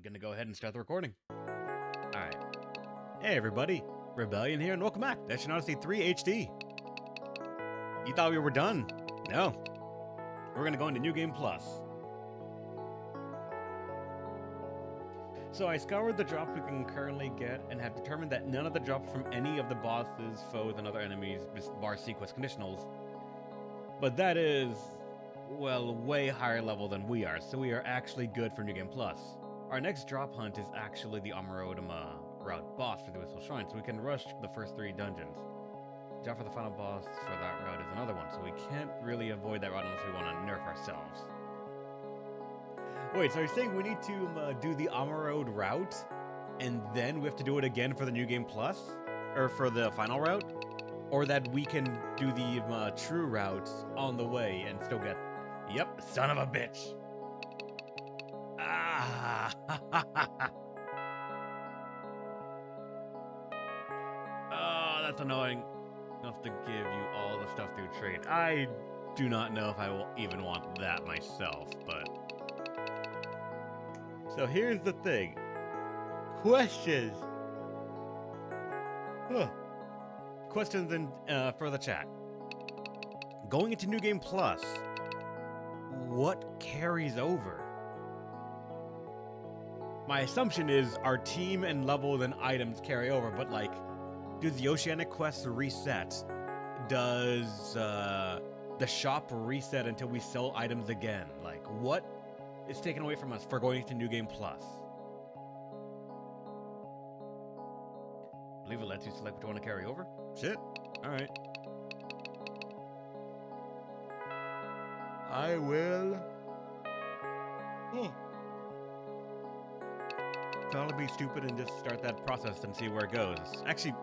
I'm gonna go ahead and start the recording. Alright. Hey everybody, Rebellion here, and welcome back to Odyssey 3 HD. You thought we were done? No. We're gonna go into New Game Plus. So I scoured the drops we can currently get and have determined that none of the drops from any of the bosses, foes, and other enemies bar sequence conditionals. But that is, well, way higher level than we are, so we are actually good for New Game Plus. Our next drop hunt is actually the Amarodama route boss for the Whistle Shrine, so we can rush the first 3 dungeons. Drop for the final boss for that route is another one, so we can't really avoid that route unless we want to nerf ourselves. Wait, so you're saying we need to do the Amarode route, and then we have to do it again for the New Game Plus? Or for the final route? Or that we can do the true routes on the way and still get... Yep, son of a bitch! Ah! Oh, that's annoying. Enough to give you all the stuff through trade. I do not know if I will even want that myself, but... So here's the thing. Questions! Huh. Questions in, for the chat. Going into New Game Plus, what carries over? My assumption is our team and levels and items carry over, but like, do the Oceanic quests reset? Does the shop reset until we sell items again? Like, what is taken away from us for going into New Game Plus? I believe it lets you select what you want to carry over. Shit. Alright. I will... Probably be stupid and just start that process and see where it goes. Actually...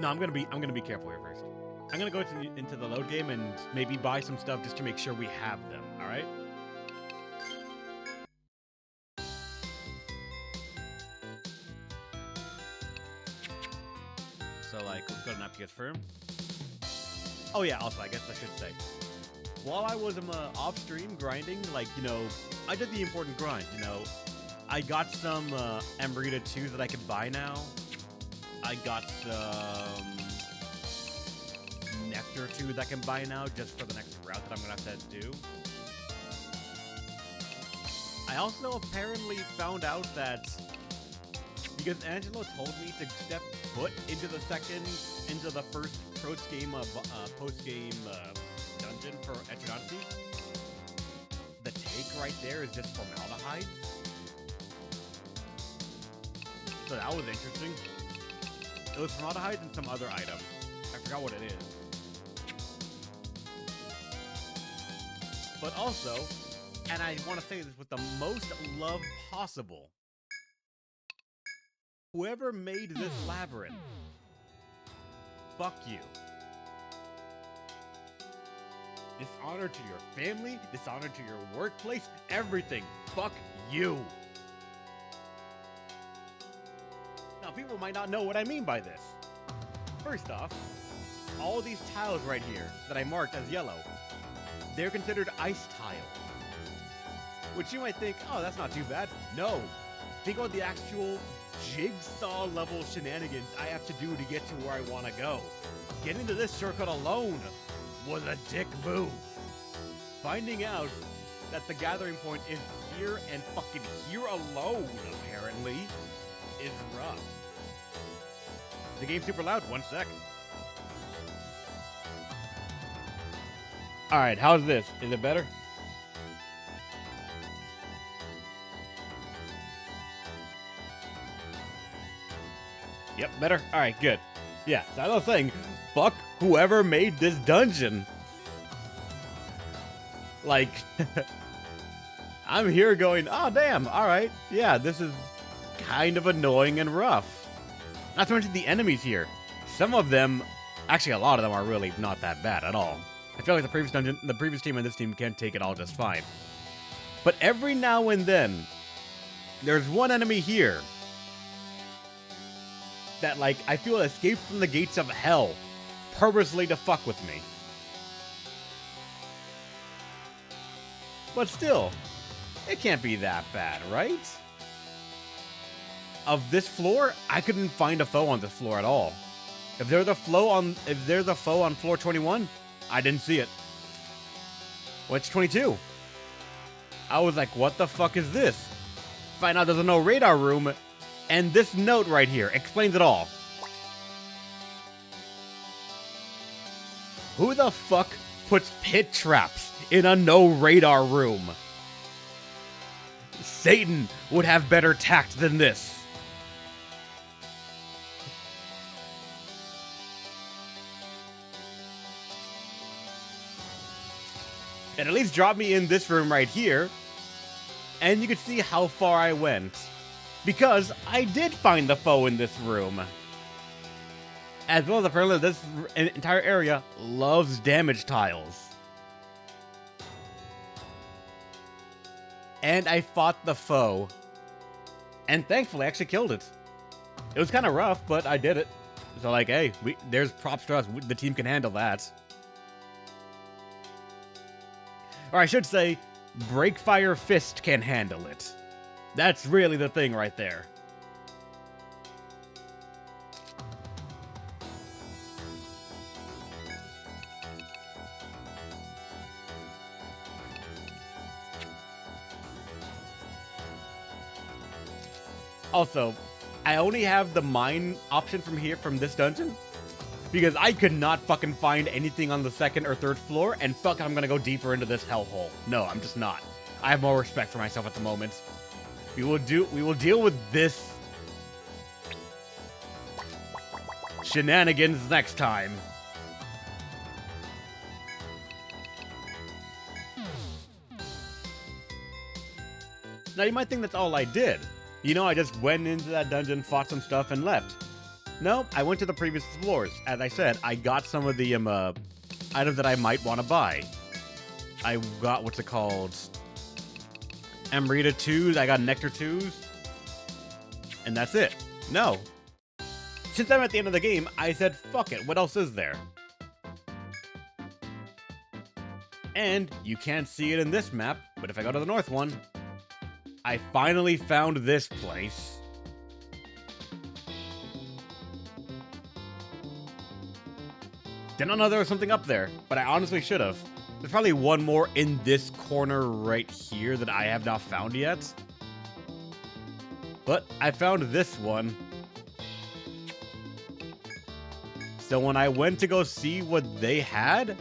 No, I'm gonna be careful here first. I'm gonna go into the load game and maybe buy some stuff just to make sure we have them, alright? So, like, let's go to Napkins Firm. Oh yeah, also, I guess I should say. While I was off-stream grinding, like, you know, I did the important grind, you know. I got some Amrita 2s that I could buy now. I got some Nectar 2 that I can buy now just for the next route that I'm going to have to do. I also apparently found out that because Angelo told me to step foot into the first post-game dungeon for Etrian, the take right there is just formaldehyde. So that was interesting. It was formaldehyde and some other item. I forgot what it is. But also, and I want to say this with the most love possible, whoever made this labyrinth, fuck you. Dishonor to your family, dishonor to your workplace, everything. Fuck you. Now, people might not know what I mean by this. First off, all these tiles right here that I marked as yellow, they're considered ice tiles. Which you might think, oh, that's not too bad. No. Think about the actual jigsaw level shenanigans I have to do to get to where I want to go. Getting to this shortcut alone was a dick move. Finding out that the gathering point is here and fucking here alone, apparently, is rough. The game's super loud. 1 sec. Alright, how's this? Is it better? Yep, better? Alright, good. Yeah, so I was saying, fuck whoever made this dungeon. Like, I'm here going, oh damn, alright, yeah, this is kind of annoying and rough. Not to mention the enemies here. Some of them, actually a lot of them are really not that bad at all. I feel like the previous team and this team can take it all just fine. But every now and then, there's one enemy here that, like, I feel escaped from the gates of hell purposely to fuck with me. But still, It can't be that bad, right? Of this floor, I couldn't find a foe on this floor at all. If there's a foe on floor 21, I didn't see it. What's 22? I was like, what the fuck is this? Find out there's no radar room, and this note right here explains it all. Who the fuck puts pit traps in a no radar room? Satan would have better tact than this. It at least dropped me in this room right here, and you can see how far I went, because I did find the foe in this room. As well as apparently this entire area loves damage tiles. And I fought the foe, and thankfully I actually killed it. It was kind of rough, but I did it. So like, hey, there's props to us, the team can handle that. Or I should say, Breakfire Fist can handle it. That's really the thing right there. Also, I only have the mine option from this dungeon, because I could not fucking find anything on the second or third floor, and fuck, I'm gonna go deeper into this hellhole. No, I'm just not. I have more respect for myself at the moment. We will deal with this shenanigans next time. Now you might think that's all I did. You know, I just went into that dungeon, fought some stuff, and left. No, I went to the previous floors. As I said, I got some of the items that I might want to buy. I got, what's it called? Amrita 2s, I got Nectar 2s. And that's it. No. Since I'm at the end of the game, I said, fuck it, what else is there? And you can't see it in this map, but if I go to the north one, I finally found this place. Didn't know there was something up there, but I honestly should have. There's probably one more in this corner right here that I have not found yet. But I found this one. So when I went to go see what they had,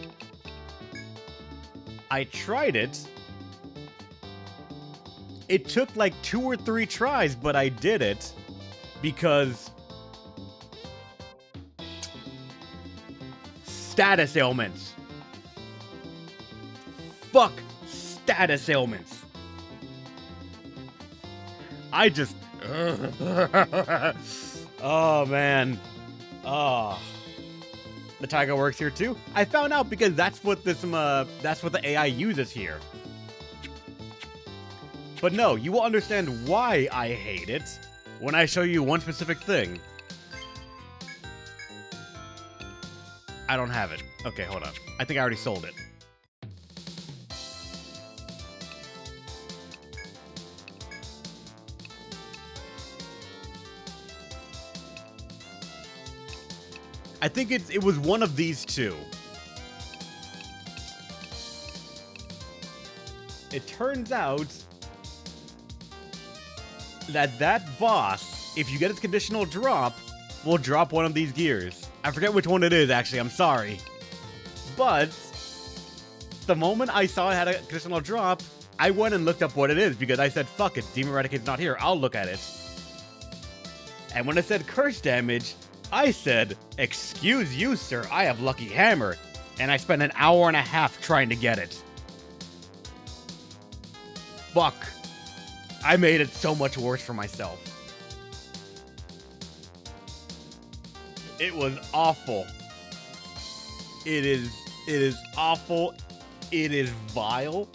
I tried it. It took like 2 or 3 tries, but I did it because status ailments. Fuck status ailments. I just oh man. Oh. The tiger works here too. I found out because that's what this that's what the AI uses here. But no, you will understand why I hate it when I show you one specific thing. I don't have it. Okay, hold on. I think I already sold it. I think it was one of these two. It turns out that boss, if you get its conditional drop, will drop one of these gears. I forget which one it is, actually, I'm sorry. But the moment I saw it had a conditional drop, I went and looked up what it is, because I said, fuck it, Demon Eradicate's not here, I'll look at it. And when it said curse damage, I said, excuse you, sir, I have Lucky Hammer. And I spent an hour and a half trying to get it. Fuck. I made it so much worse for myself. It was awful. It is awful. It is vile.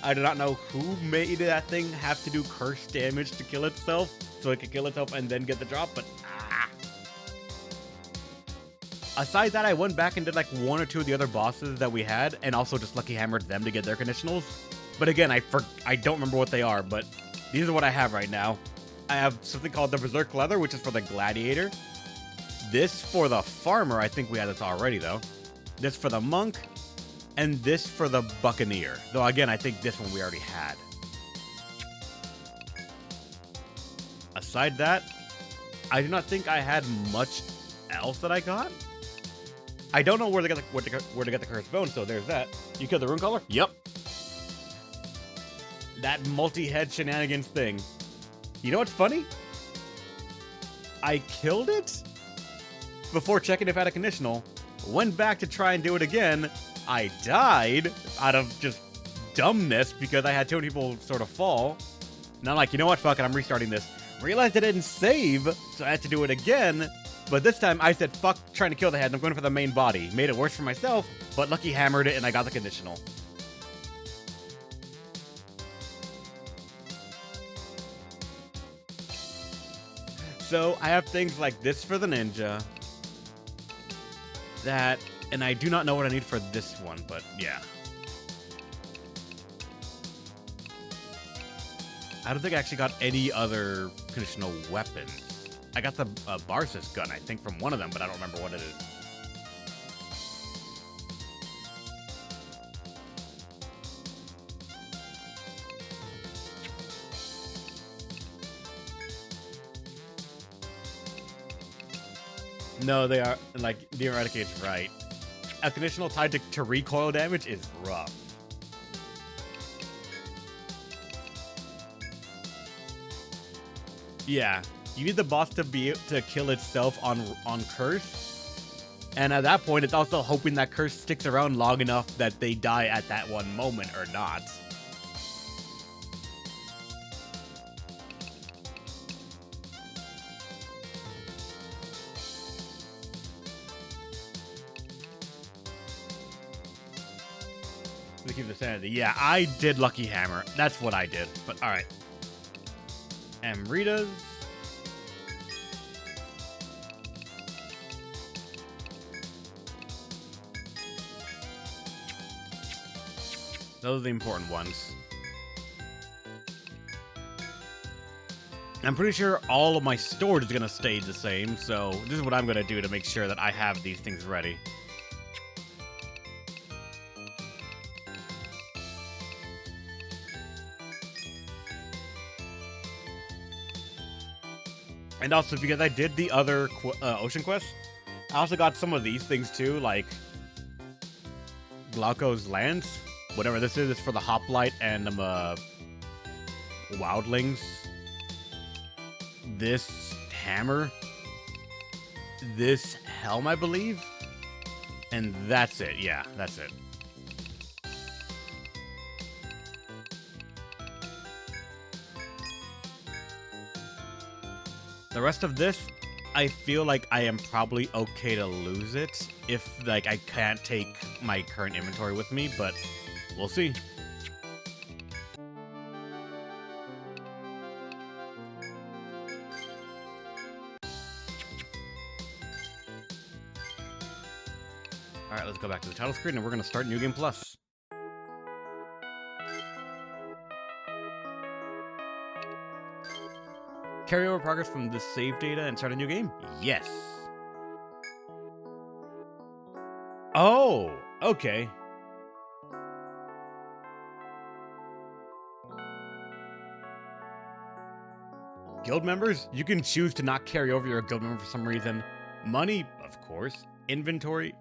I do not know who made that thing have to do curse damage to kill itself, so it could kill itself and then get the drop, but Aside that, I went back and did like 1 or 2 of the other bosses that we had, and also just Lucky Hammered them to get their conditionals. But again, I don't remember what they are, but these are what I have right now. I have something called the Berserk Leather, which is for the Gladiator. This for the Farmer, I think we had this already, though. This for the Monk, and this for the Buccaneer. Though, again, I think this one we already had. Aside that, I do not think I had much else that I got. I don't know where to get the cursed bone, so there's that. You killed the rune caller? Yep. That multi-head shenanigans thing. You know what's funny? I killed it before checking if I had a conditional. Went back to try and do it again. I died out of just dumbness because I had too many people sort of fall. And I'm like, you know what? Fuck it, I'm restarting this. Realized I didn't save, so I had to do it again. But this time I said, fuck trying to kill the head, and I'm going for the main body. Made it worse for myself, but Lucky hammered it and I got the conditional. So I have things like this for the ninja. That, and I do not know what I need for this one, but yeah. I don't think I actually got any other conditional weapons. I got the Barsis gun, I think, from one of them, but I don't remember what it is. No, they are, like, the Eradicate's right. A conditional tied to recoil damage is rough. Yeah, you need the boss to be able to kill itself on curse, and at that point, it's also hoping that curse sticks around long enough that they die at that one moment or not. To keep the sanity, yeah, I did Lucky Hammer. That's what I did. But all right. Amritas. Those are the important ones. I'm pretty sure all of my storage is going to stay the same, so this is what I'm going to do to make sure that I have these things ready. And also, because I did the other ocean quest, I also got some of these things too, like Glauco's Lance. Whatever this is, it's for the Hoplite and Wildlings. This hammer. This helm, I believe. And that's it. Yeah, that's it. The rest of this, I feel like I am probably okay to lose it if, like, I can't take my current inventory with me, but we'll see. Alright, let's go back to the title screen and we're going to start New Game Plus. Carry over progress from this save data and start a new game? Yes. Oh, okay. Guild members? You can choose to not carry over your guild member for some reason. Money, of course. Inventory.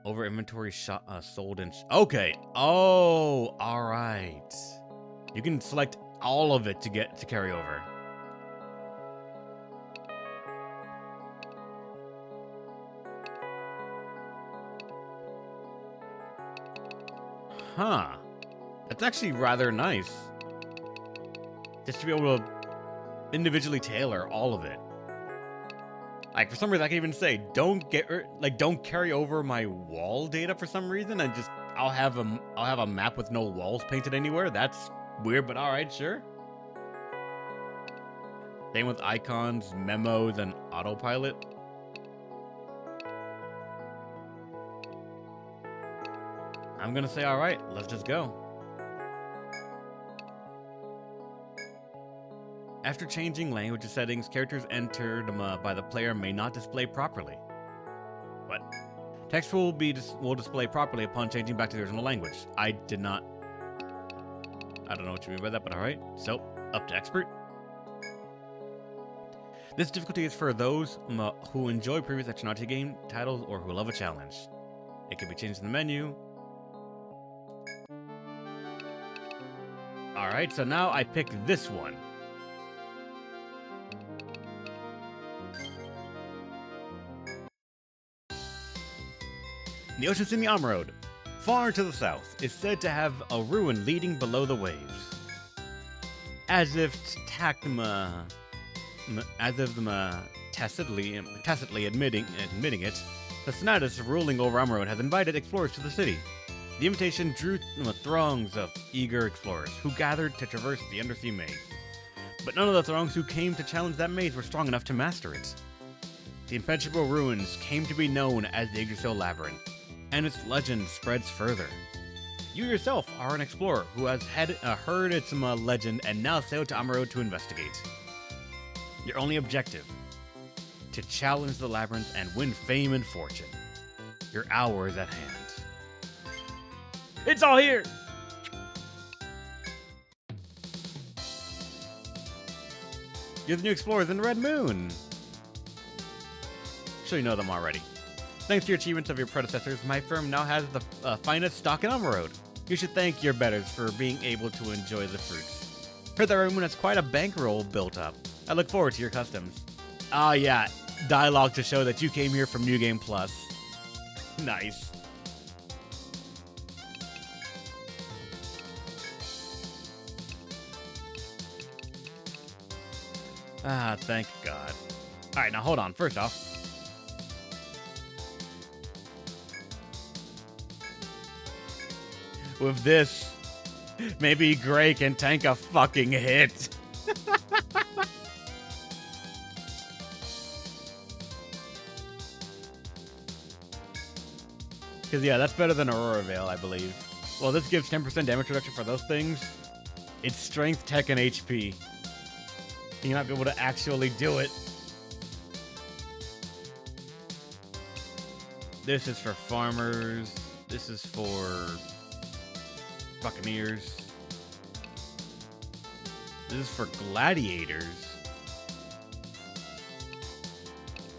Over inventory sold and... Okay. Oh, all right. You can select all of it to carry over. Huh. That's actually rather nice. Just to be able to individually tailor all of it. Like, for some reason, I can even say, don't carry over my wall data for some reason, and just, I'll have a map with no walls painted anywhere. That's weird, but alright, sure. Same with icons, memos, and autopilot. I'm gonna say alright, let's just go. After changing language settings, characters entered by the player may not display properly. What? Text will display properly upon changing back to the original language. I don't know what you mean by that, but alright. So, up to expert. This difficulty is for those who enjoy previous Etrian game titles or who love a challenge. It can be changed in the menu. Alright, so now I pick this one. The Ocean City Road, far to the south, is said to have a ruin leading below the waves. As if tacitly admitting it, the Senatus ruling over Amroad has invited explorers to the city. The invitation drew throngs of eager explorers who gathered to traverse the undersea maze. But none of the throngs who came to challenge that maze were strong enough to master it. The impenetrable ruins came to be known as the Yggdrasil Labyrinth, and its legend spreads further. You yourself are an explorer who has heard its legend and now sailed to Amroad to investigate. Your only objective: to challenge the labyrinth and win fame and fortune. Your hour is at hand. It's all here! You're the new explorers in the Red Moon! Sure you know them already. Thanks to your achievements of your predecessors, my firm now has the finest stock in Amroad. You should thank your betters for being able to enjoy the fruits. Heard that Red Moon has quite a bankroll built up. I look forward to your customs. Ah, yeah. Dialogue to show that you came here from New Game Plus. Nice. Ah, thank God. Alright, now hold on. First off, with this, maybe Gray can tank a fucking hit. Because, yeah, that's better than Aurora Veil, I believe. Well, this gives 10% damage reduction for those things. It's strength, tech, and HP. You might be able to actually do it. This is for farmers. This is for buccaneers. This is for gladiators.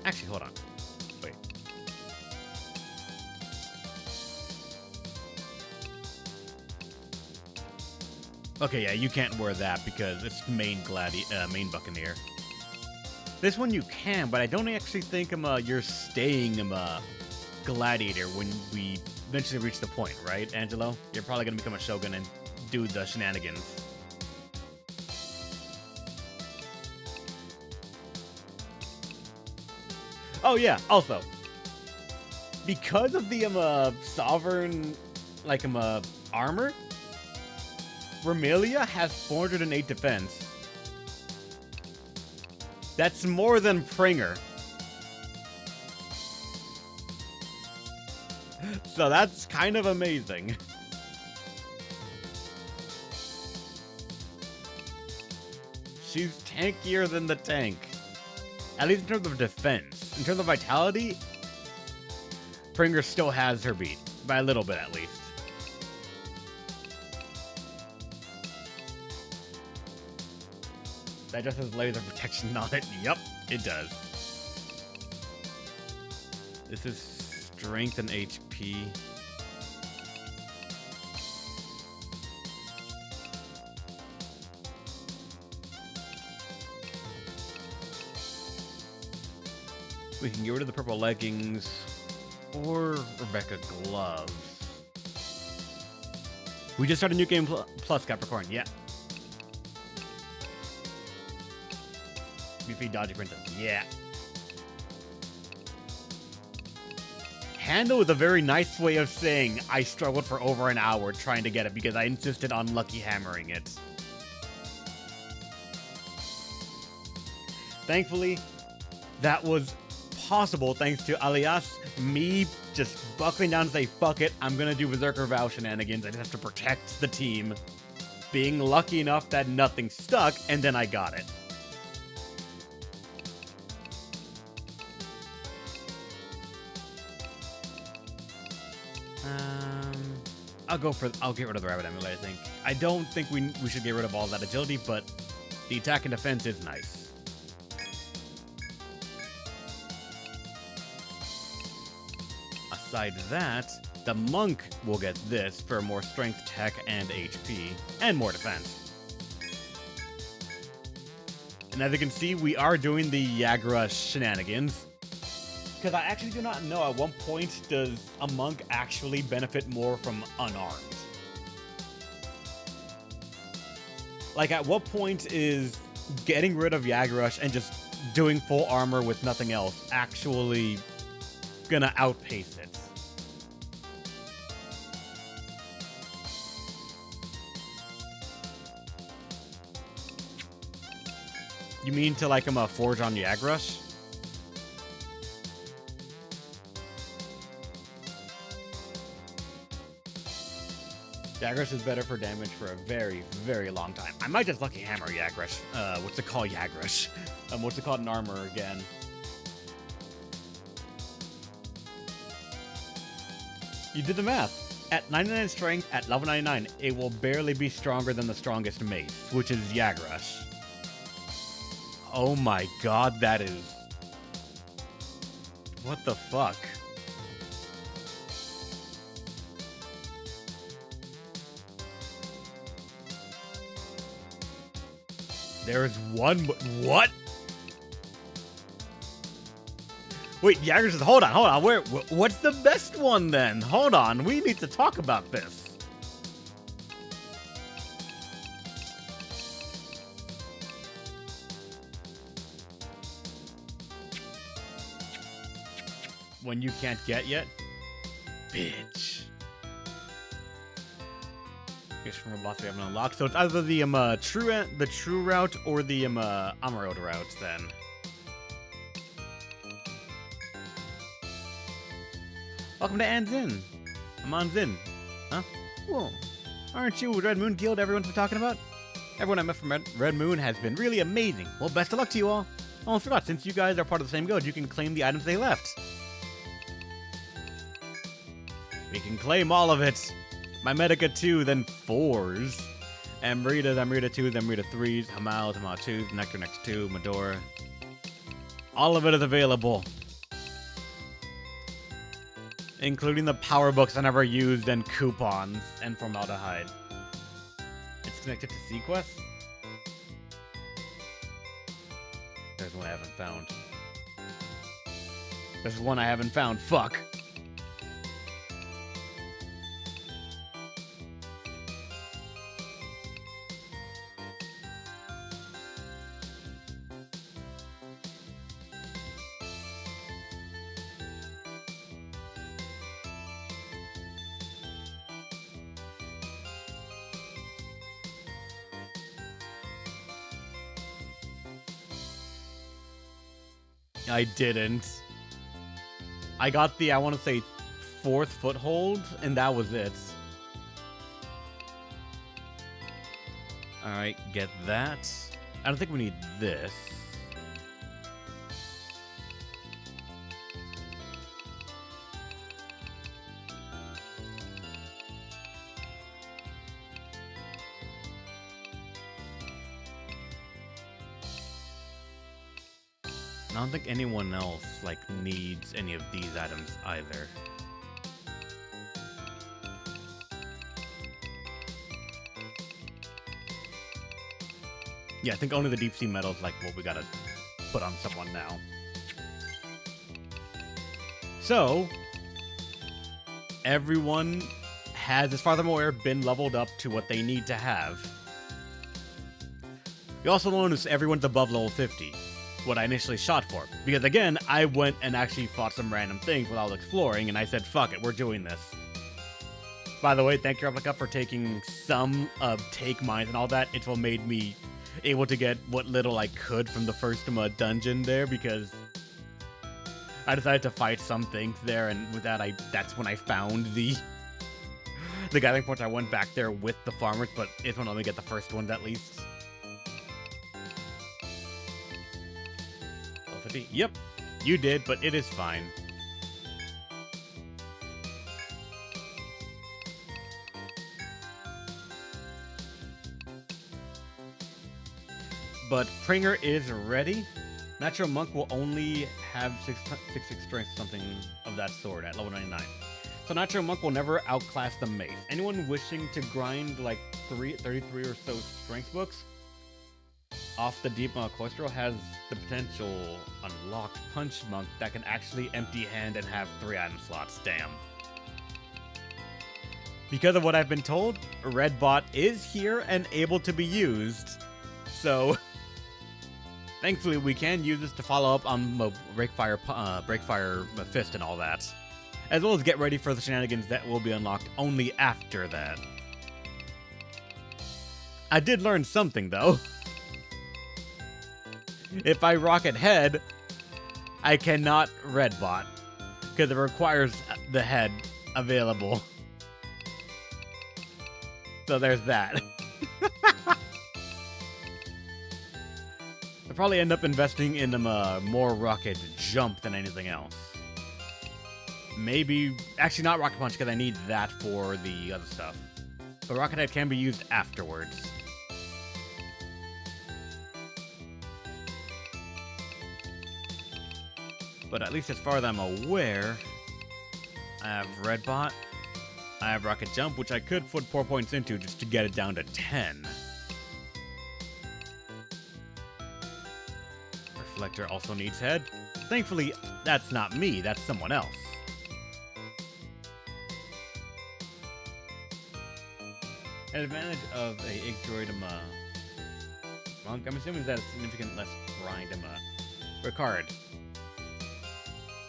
Actually, hold on. Wait. Okay, yeah, you can't wear that because it's main buccaneer. This one you can, but I don't actually think you're staying gladiator when we eventually reach the point, right, Angelo? You're probably gonna become a shogun and do the shenanigans. Oh yeah, also, because of the sovereign armor, Remelia has 408 defense. That's more than Pringer. So that's kind of amazing. She's tankier than the tank. At least in terms of defense. In terms of vitality, Pringer still has her beat. By a little bit, at least. That just has layers of protection on it. Yup, it does. This is strength and HP. We can get rid of the purple leggings or Rebecca gloves. We just started New Game Plus, Capricorn. Yeah. Beefy Dodgy Princess. Yeah. Handle is a very nice way of saying I struggled for over an hour trying to get it because I insisted on lucky hammering it. Thankfully, that was possible thanks to alias me just buckling down and say, fuck it, I'm gonna do Berserker Vow shenanigans. I just have to protect the team. Being lucky enough that nothing stuck, and then I got it. I'll get rid of the Rabbit Amulet, I think. I don't think we should get rid of all that agility, but the attack and defense is nice. Aside that, the Monk will get this for more strength, tech, and HP, and more defense. And as you can see, we are doing the Yagra shenanigans. Because I actually do not know at what point does a monk actually benefit more from unarmed. Like, at what point is getting rid of Yagrush and just doing full armor with nothing else actually gonna outpace it? You mean to, like, forge on Yagrush? Yagrush is better for damage for a very, very long time. I might just Lucky Hammer Yagrush. What's it called, Yagrush? What's it called in armor again? You did the math. At 99 strength, at level 99, it will barely be stronger than the strongest mace, which is Yagrush. Oh my god, that is... What the fuck? There's one... What? Wait, Yagrush is... Hold on. What's the best one, then? Hold on, we need to talk about this. When you can't get yet? Bitch. Guess from a boss we haven't unlocked. So it's either the true route or the Emerald route then. Welcome to Anzin. I'm on Zin. Huh? Whoa. Aren't you Red Moon Guild everyone's been talking about? Everyone I met from Red Moon has been really amazing. Well, best of luck to you all. Oh, I forgot, since you guys are part of the same guild, you can claim the items they left. We can claim all of it. My Medica 2, then 4s. Amrita 2s, Amrita 3s, Hamal 2s, Nectar 2, Medora. All of it is available. Including the power books I never used and coupons and formaldehyde. It's connected to Sequest? There's one I haven't found. There's one I haven't found. Fuck. I didn't. I got the, I want to say, 4th foothold, and that was it. Alright, get that. I don't think we need this. I don't think anyone else, like, needs any of these items either. Yeah, I think only the deep sea metals, like, what we gotta put on someone now. So, everyone has, as far as I'm aware, been leveled up to what they need to have. You also notice everyone's above level 50. What I initially shot for. Because again, I went and actually fought some random things while I was exploring, and I said, fuck it, we're doing this. By the way, thank you, Replica, for taking some take mines and all that. It's what made me able to get what little I could from the first dungeon there, because I decided to fight some things there, and with that, that's when I found the gathering point. I went back there with the farmers, but it's when I only get the first ones at least. Level 50. Yep, you did, but it is fine. But Pringer is ready. Natural Monk will only have 6 strength, something of that sort at level 99. So Natural Monk will never outclass the Mace. Anyone wishing to grind like 33 or so strength books off the Deep Cloistral has the potential unlocked Punch Monk that can actually empty hand and have 3 item slots. Damn. Because of what I've been told, Red Bot is here and able to be used. So thankfully, we can use this to follow up on Breakfire Fist and all that, as well as get ready for the shenanigans that will be unlocked only after that. I did learn something, though. If I Rocket Head, I cannot Red Bot, because it requires the head available. So there's that. I'll probably end up investing in more Rocket Jump than anything else. Maybe, actually not Rocket Punch, because I need that for the other stuff. But Rocket Head can be used afterwards. But at least as far as I'm aware, I have Red Bot, I have Rocket Jump, which I could put 4 points into just to get it down to 10. Reflector also needs head. Thankfully, that's not me, that's someone else. An advantage of a Igdroid Monk, I'm assuming that a significant less grind Ricard.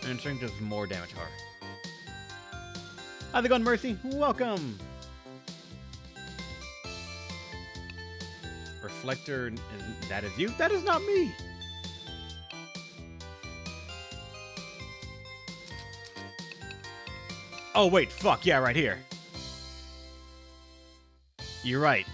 And strength does more damage, How's it going, Mercy? Welcome! Reflector, that is you? That is not me! Oh, wait, fuck, yeah, right here. You're right.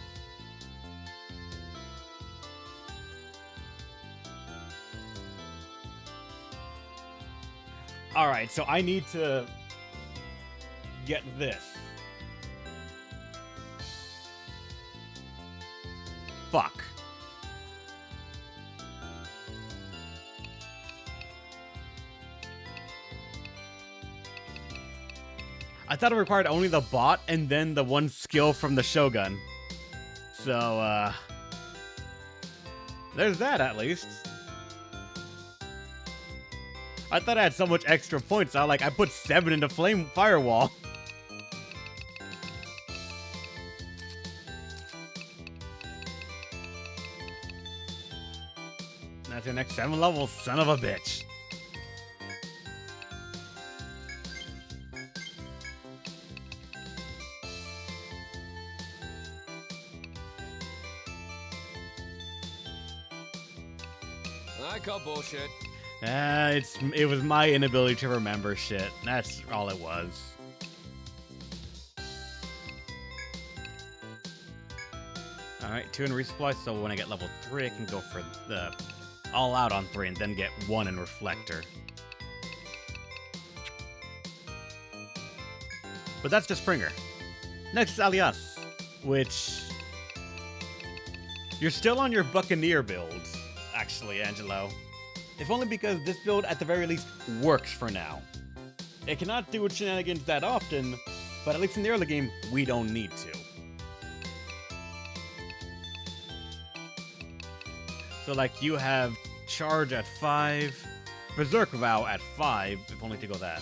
Alright, so I need to get this. Fuck. I thought it required only the bot and then the one skill from the Shogun. So, there's that at least. I thought I had so much extra points. I put 7 into Flame Firewall. That's your next 7 levels, son of a bitch. I call bullshit. It was my inability to remember shit. That's all it was. Alright, 2 in resupply, so when I get level 3, I can go for the all out on 3 and then get 1 in Reflector. But that's just Springer. Next is Alias, which you're still on your Buccaneer build, actually, Angelo. If only because this build, at the very least, works for now. It cannot do its shenanigans that often, but at least in the early game, we don't need to. So, like, you have Charge at 5, Berserk Vow at 5, if only to go that.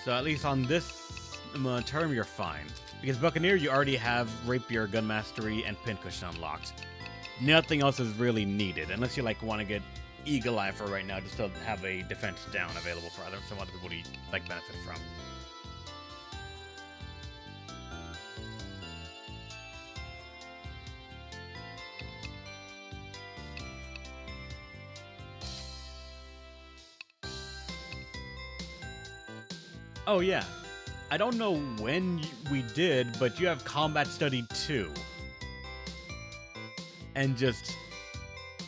So at least on this term, you're fine. Because Buccaneer, you already have Rapier, Gun Mastery, and Pincushion unlocked. Nothing else is really needed, unless you want to get Eagle Eye for right now, just to have a defense down available for some other people to benefit from. Oh, yeah. I don't know when we did, but you have Combat Study 2. And just...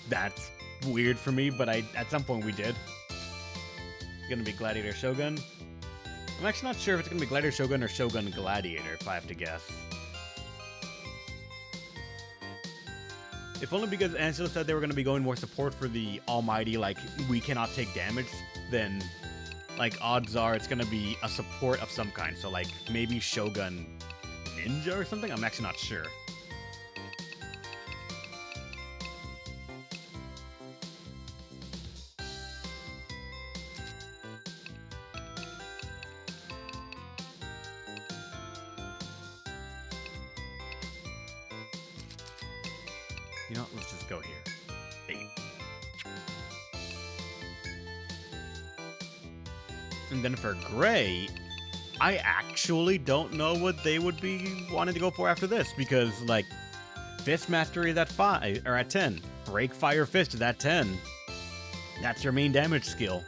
That's weird for me, but at some point we did. It's gonna be Gladiator Shogun. I'm actually not sure if it's gonna be Gladiator Shogun or Shogun Gladiator, if I have to guess. If only because Angela said they were gonna be going more support for the almighty, like, we cannot take damage, then, like, odds are it's gonna be a support of some kind. So, like, maybe Shogun Ninja or something? I'm actually not sure. You know what? Let's just go here. 8. And then for Gray, I actually don't know what they would be wanting to go for after this, because, like, Fist Mastery is at 5, or at 10. Break Fire Fist is at 10. That's your main damage skill.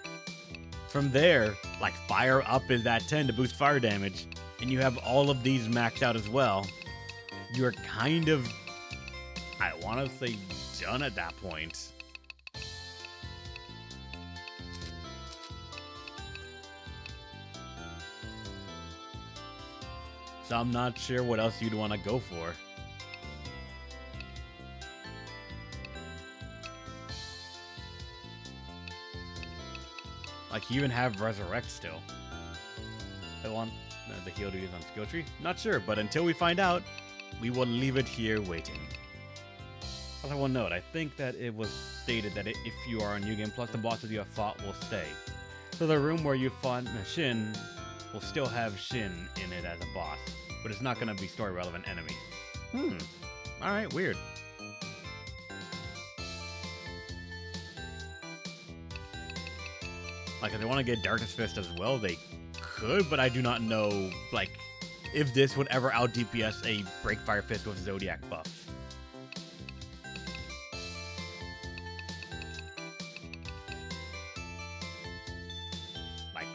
From there, like, Fire Up is at 10 to boost fire damage, and you have all of these maxed out as well. You're kind of... I want to say done at that point. So I'm not sure what else you'd want to go for. Like, you even have Resurrect still. I want the heal to use on skill tree? Not sure, but until we find out, we will leave it here waiting. Also, one note, I think that it was stated that if you are on New Game Plus, the bosses you have fought will stay. So the room where you fought Shin will still have Shin in it as a boss, but it's not going to be story-relevant enemy. Alright, weird. Like, if they want to get Darkness Fist as well, they could, but I do not know, like, if this would ever out-DPS a Break Fire Fist with Zodiac buff.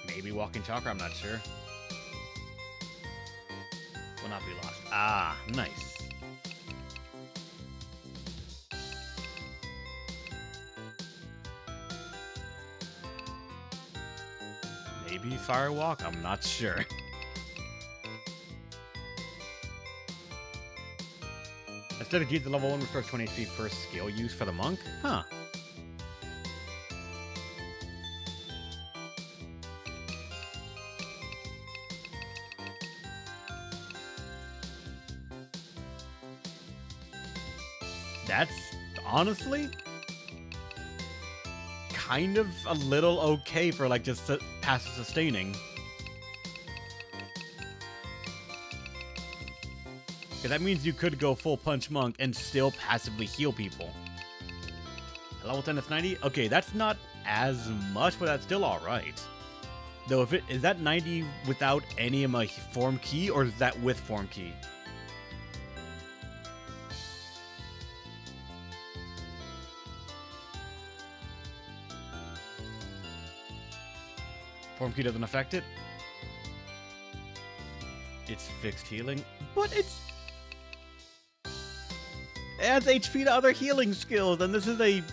Maybe Walking Chakra, I'm not sure. Will not be lost. Ah, nice. Maybe Firewalk, I'm not sure. Instead of G to level 1, restore 20 HP per skill use for the monk? Huh. That's honestly kind of a little okay for, like, just passive sustaining. Because that means you could go full Punch Monk and still passively heal people. Level 10 is 90? Okay, that's not as much, but that's still alright. Though, if is that 90 without any of my form key, or is that with form key? Form key doesn't affect it. It's fixed healing, but it adds HP to other healing skills, and this is a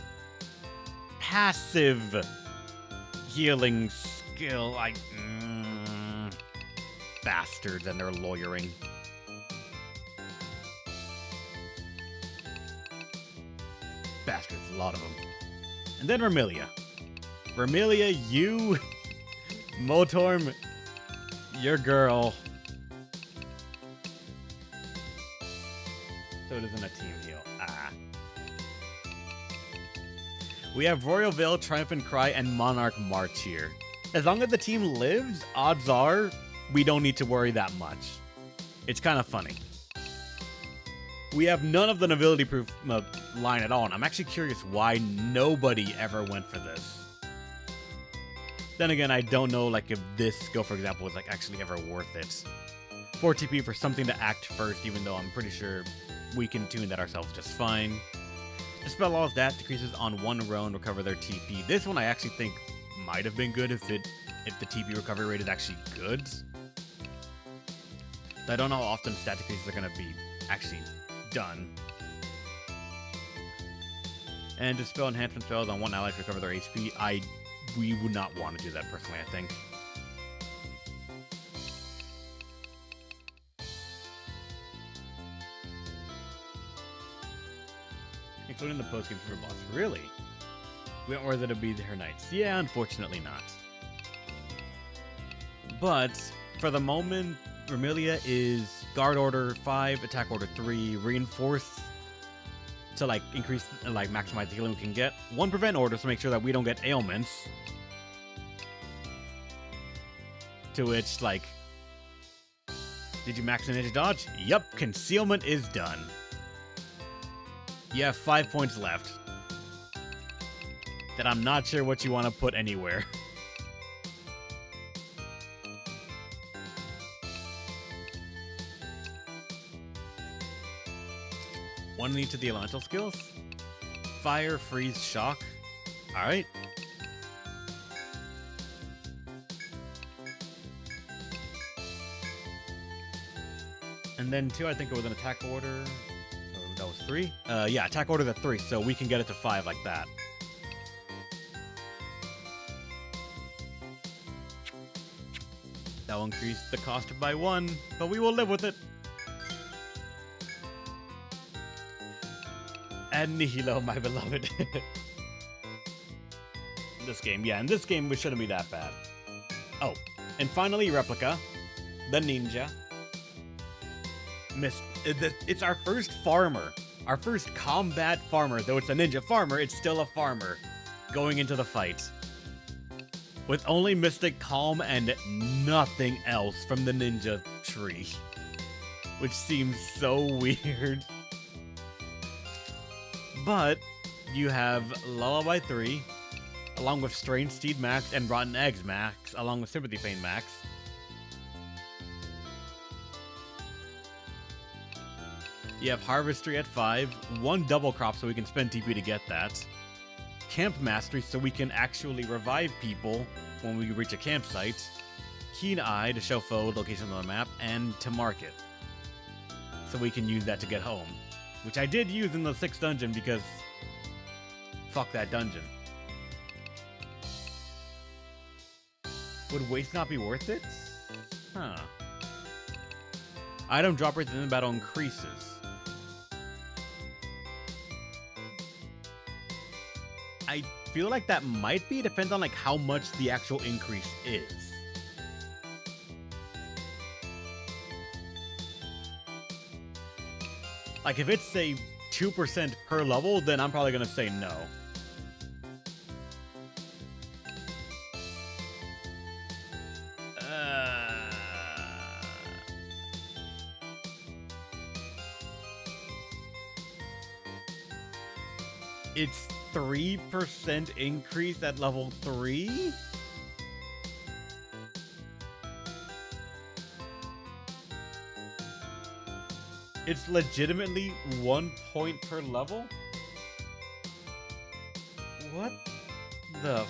passive healing skill. Bastards and their lawyering. Bastards, a lot of them. And then Vermilia. Vermilia, you... Motorm, your girl. So it isn't a team heal. Ah. We have Royal Veil, Triumphant Cry, and Monarch March here. As long as the team lives, odds are we don't need to worry that much. It's kind of funny. We have none of the nobility proof line at all, and I'm actually curious why nobody ever went for this. Then again, I don't know, like, if this skill, for example, was, like, actually ever worth it. 4 TP for something to act first, even though I'm pretty sure we can tune that ourselves just fine. Dispel all of that, decreases on 1 row and recover their TP. This one I actually think might have been good if it if the TP recovery rate is actually good. I don't know how often stat decreases are going to be actually done. And dispel enhancement spells on one ally to recover their HP. We would not want to do that personally, I think. Including the post-game super boss. Really? We aren't worthy to be her knights. Yeah, unfortunately not. But for the moment, Vermilia is guard order 5, attack order 3, reinforce to like increase, like maximize the healing we can get. 1 prevent order to make sure that we don't get ailments. To which, like, did you max ninja dodge? Yup, concealment is done. You have 5 points left. That I'm not sure what you want to put anywhere. One in each of the elemental skills. Fire, freeze, shock. Alright. And then 2, I think it was an attack order. Oh, that was 3? Yeah, attack order at 3, so we can get it to 5 like that. That will increase the cost by 1, but we will live with it. And Nihilo, my beloved. In this game, yeah, in this game, it shouldn't be that bad. Oh, and finally, Replica, the ninja. It's our first farmer. Our first combat farmer. Though it's a ninja farmer, it's still a farmer going into the fight. With only Mystic Calm and nothing else from the ninja tree. Which seems so weird. But you have Lullaby 3, along with Strange Steed Max and Rotten Eggs Max, along with Sympathy Feign Max. You have Harvestry at 5, 1 double crop so we can spend TP to get that. Camp Mastery so we can actually revive people when we reach a campsite. Keen Eye to show foe locations on the map, and to mark it. So we can use that to get home. Which I did use in the 6th dungeon because fuck that dungeon. Would waste not be worth it? Huh. Item drop rates in the battle increases. I feel like that might be, depends on like how much the actual increase is. Like if it's say 2% per level, then I'm probably gonna say no. It's 3% increase at level 3? It's legitimately 1 point per level? What the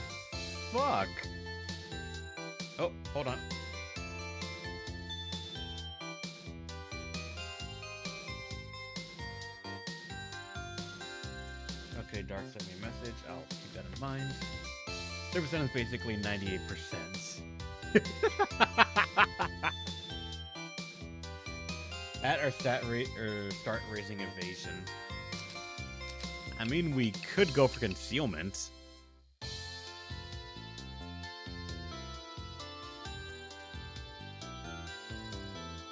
fuck? Oh, hold on. Okay, Dark sent me a message. I'll keep that in mind. 30% is basically 98%. At our stat rate or start raising evasion. I mean, we could go for concealment.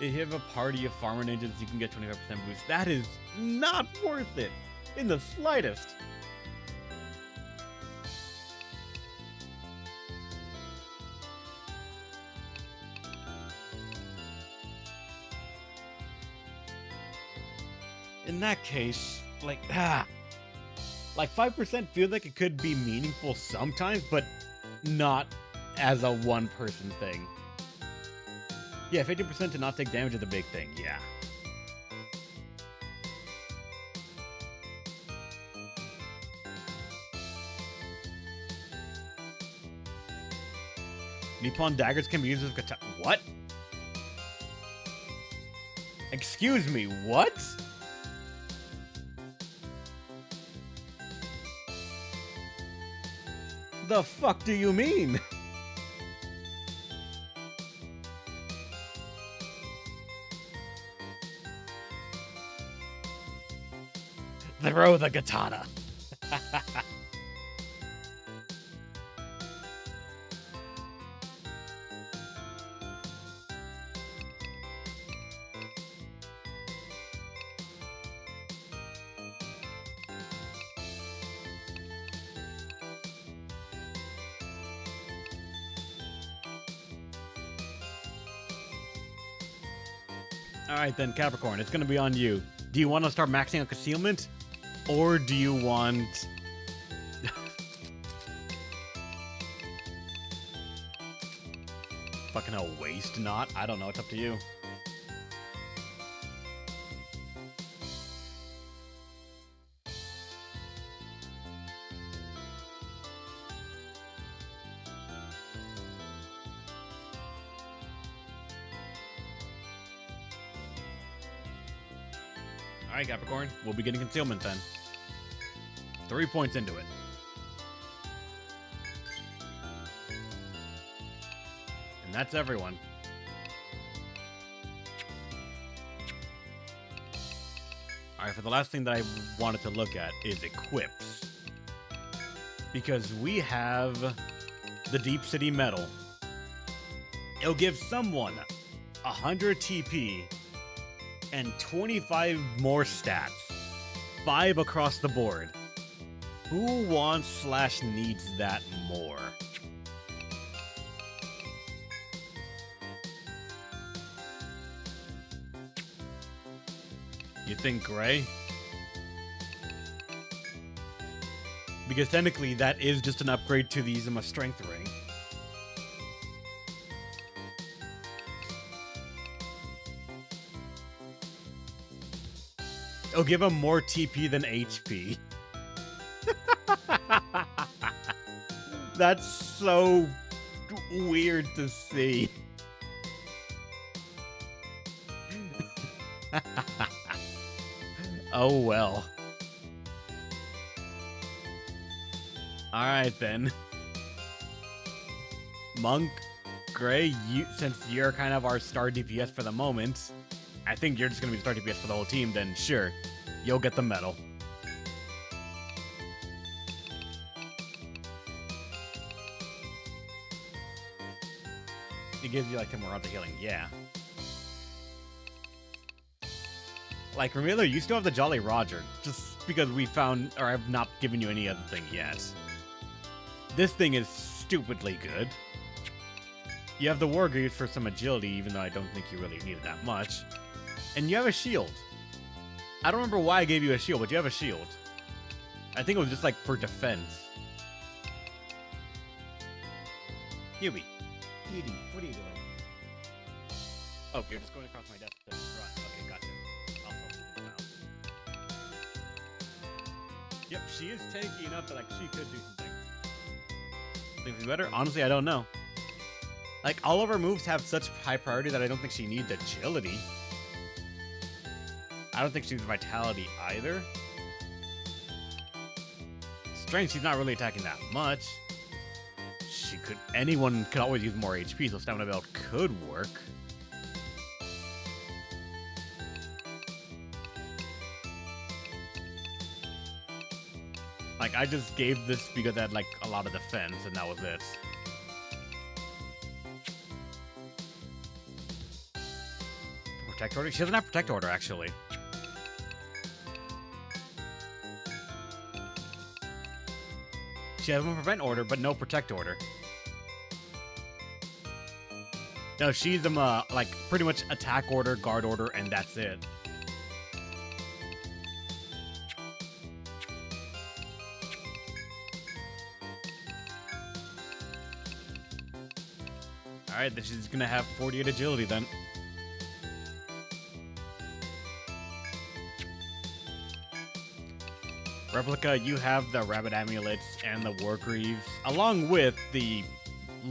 If you have a party of farmer ninjas, you can get 25% boost. That is not worth it in the slightest. In that case, like 5% feels like it could be meaningful sometimes, but not as a one-person thing. Yeah, 50% to not take damage is a big thing, yeah. Nippon daggers can be used with katana. What? Excuse me, what? The fuck do you mean? Throw the katana. Alright then, Capricorn, it's gonna be on you. Do you want to start maxing out concealment? Or do you want... fucking hell, waste not? I don't know, it's up to you. Alright, Capricorn, we'll be getting concealment then. 3 points into it. And that's everyone. Alright, for the last thing that I wanted to look at is equips. Because we have the Deep City Medal. It'll give someone 100 TP and 25 more stats. 5 across the board. Who wants / needs that more? You think Gray? Because technically that is just an upgrade to the Izuma Strength Ring. It'll give him more TP than HP. That's so weird to see. Oh well. Alright then. Monk, Gray, since you're kind of our star DPS for the moment, I think you're just going to be the star DPS for the whole team, then sure, you'll get the medal. It gives you like 10 more rounds of healing, yeah. Like, Ramiro, you still have the Jolly Roger, just because we found, or I've not given you any other thing yet. This thing is stupidly good. You have the War Greaves for some agility, even though I don't think you really need it that much. And you have a shield. I don't remember why I gave you a shield, but you have a shield. I think it was just like for defense. Yubi. Edie, what are you doing? Oh, you're just going across my desk to run. Okay, gotcha. I'll focus on the mouse. Yep, she is tanky enough that like she could do some things. Think better? Honestly, I don't know. Like, all of her moves have such high priority that I don't think she needs agility. I don't think she needs vitality either. Strength, she's not really attacking that much. Anyone could always use more HP, so Stamina Belt could work. Like, I just gave this because it had, like, a lot of defense, and that was it. Protect Order? She doesn't have Protect Order, actually. She has one Prevent Order, but no Protect Order. No, she's like pretty much Attack Order, Guard Order, and that's it. Alright, then she's gonna have 48 agility then. Replica, you have the Rabbit Amulets and the War Greaves, along with the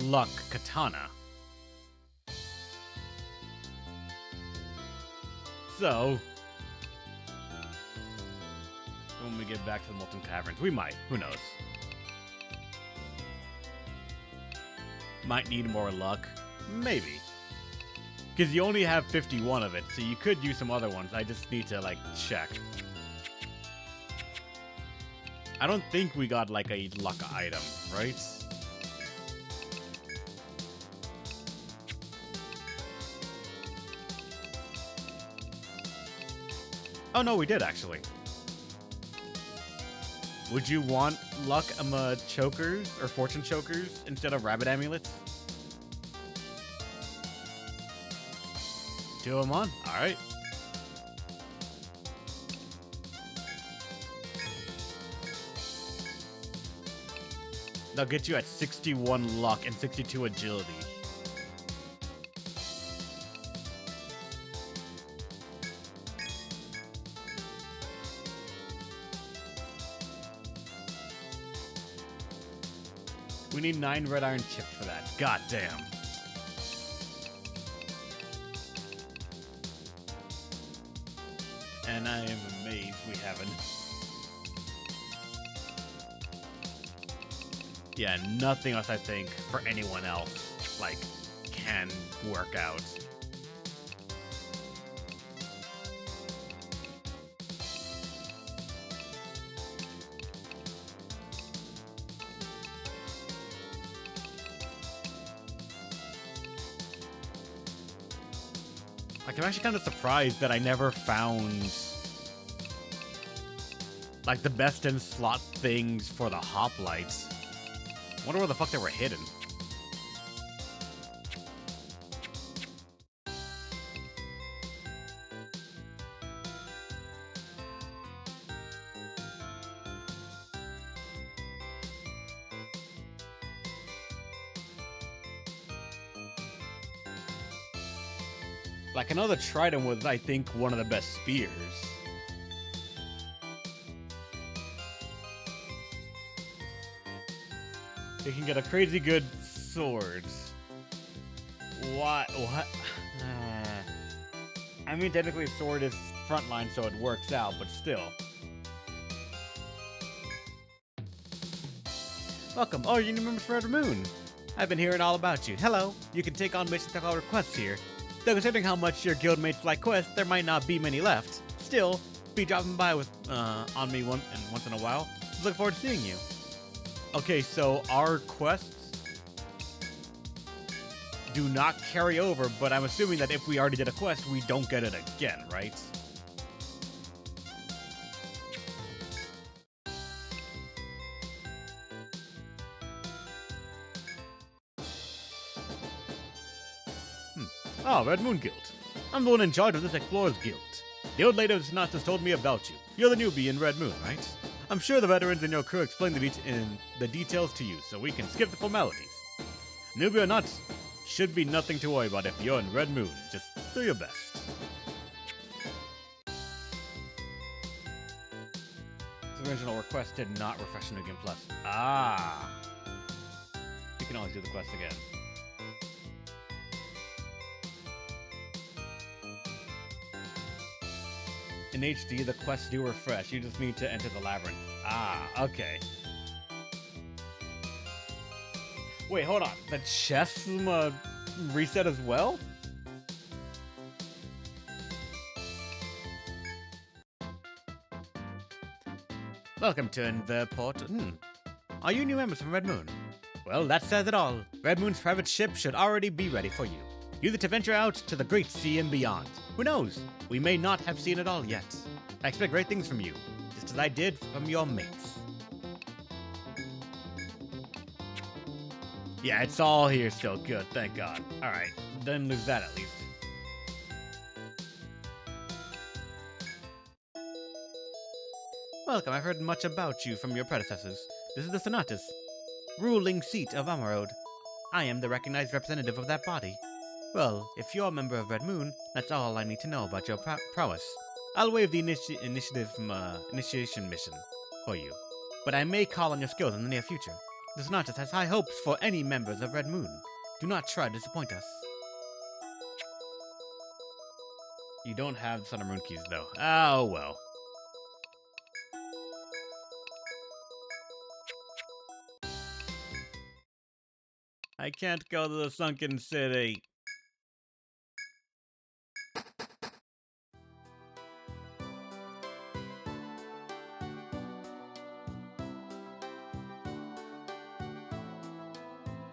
luck katana. So, when we get back to the Molten Caverns, we might. Who knows? Might need more luck. Maybe. Because you only have 51 of it, so you could use some other ones. I just need to, like, check. I don't think we got, like, a luck item, right? Oh, no, we did, actually. Would you want luck chokers or fortune chokers instead of rabbit amulets? 2 of them on? Alright. They'll get you at 61 luck and 62 agility. We need 9 red iron chips for that. God damn. And I am amazed we haven't. Yeah, nothing else I think for anyone else, like, can work out. Like, I'm actually kind of surprised that I never found, like, the best in slot things for the hoplites. I wonder where the fuck they were hidden. Like, I know the Trident was, I think, one of the best spears. You can get a crazy good sword. What? I mean, technically, a sword is frontline, so it works out, but still. Welcome. Oh, you're new members for Red Moon. I've been hearing all about you. Hello. You can take on missions and call requests here. Though considering how much your guildmates like quests, there might not be many left. Still, be dropping by with on me once in a while. Look forward to seeing you. Okay, so our quests do not carry over, but I'm assuming that if we already did a quest, we don't get it again, right? Oh, Red Moon Guild. I'm the one in charge of this Explorers Guild. The old lady of the Synopsis told me about you. You're the newbie in Red Moon, right? I'm sure the veterans in your crew explained the details to you, so we can skip the formalities. Newbie or not, should be nothing to worry about if you're in Red Moon. Just do your best. The original request did not refresh New Game Plus. Ah. You can always do the quest again. In HD, the quests do refresh. You just need to enter the labyrinth. Ah, okay. Wait, hold on. The chests reset as well? Welcome to Inverport. Are you new members from Red Moon? Well, that says it all. Red Moon's private ship should already be ready for you. Use it to venture out to the great sea and beyond. Who knows? We may not have seen it all yet. I expect great things from you, just as I did from your mates. Yeah, it's all here still. Good, thank God. Alright, didn't lose that at least. Welcome, I've heard much about you from your predecessors. This is the Sonatus, ruling seat of Amarode. I am the recognized representative of that body. Well, if you're a member of Red Moon, that's all I need to know about your prowess. I'll waive the initiation mission for you, but I may call on your skills in the near future. This artist has high hopes for any members of Red Moon. Do not try to disappoint us. You don't have the Sun and Moon keys, though. Oh, well. I can't go to the Sunken City.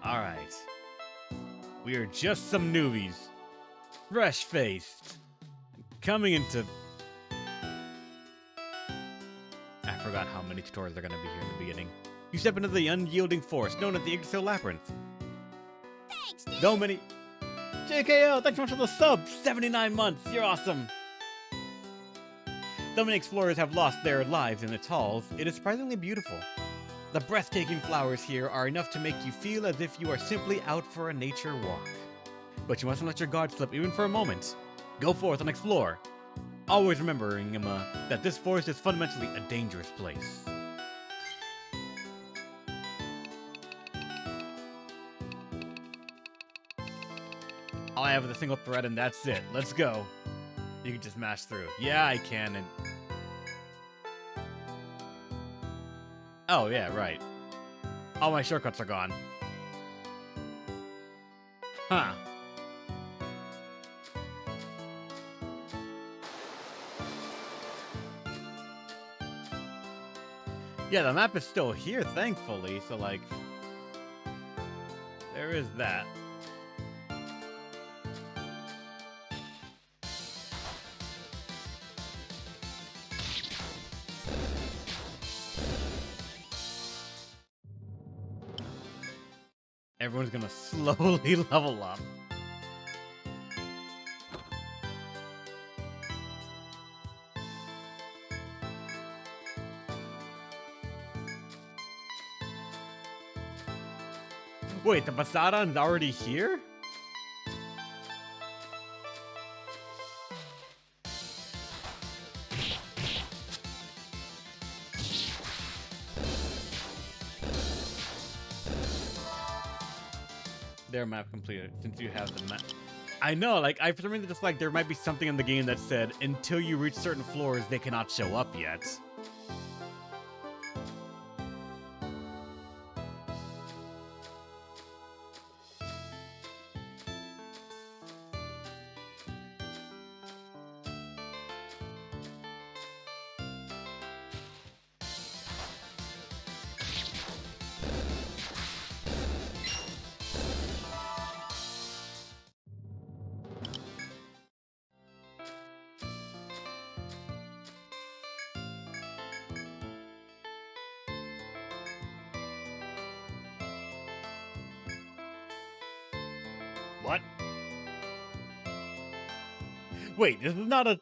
Alright. We are just some newbies. Fresh-faced. Coming into... I forgot how many tutorials are going to be here in the beginning. You step into the unyielding forest known as the Yggdrasil Labyrinth. Thanks, dude. So many... JKO, thanks so much for the sub! 79 months, you're awesome! Though many explorers have lost their lives in its halls, it is surprisingly beautiful. The breathtaking flowers here are enough to make you feel as if you are simply out for a nature walk. But you mustn't let your guard slip even for a moment. Go forth and explore, always remembering, that this forest is fundamentally a dangerous place. All I have is a single thread and that's it. Let's go. You can just mash through. Yeah, I can, and... Oh, yeah, right. All my shortcuts are gone. Huh. Yeah, the map is still here, thankfully, so, like... There is that. Everyone's gonna slowly level up. Wait, the Basadon's already here? Their map completed, since you have the map. I know, like, I for some reason just like there might be something in the game that said, until you reach certain floors, they cannot show up yet. What? Wait, this is not a...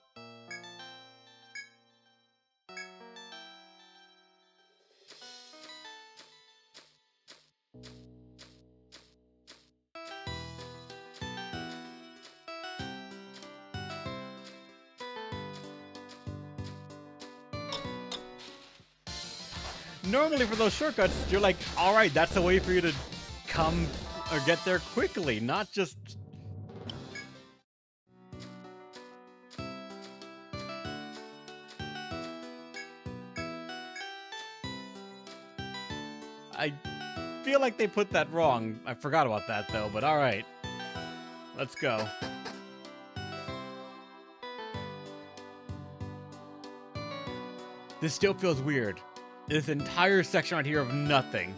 Normally for those shortcuts, you're like, alright, that's a way for you to come or get there quickly, not just... I feel like they put that wrong. I forgot about that though, but alright. Let's go. This still feels weird. This entire section right here of nothing.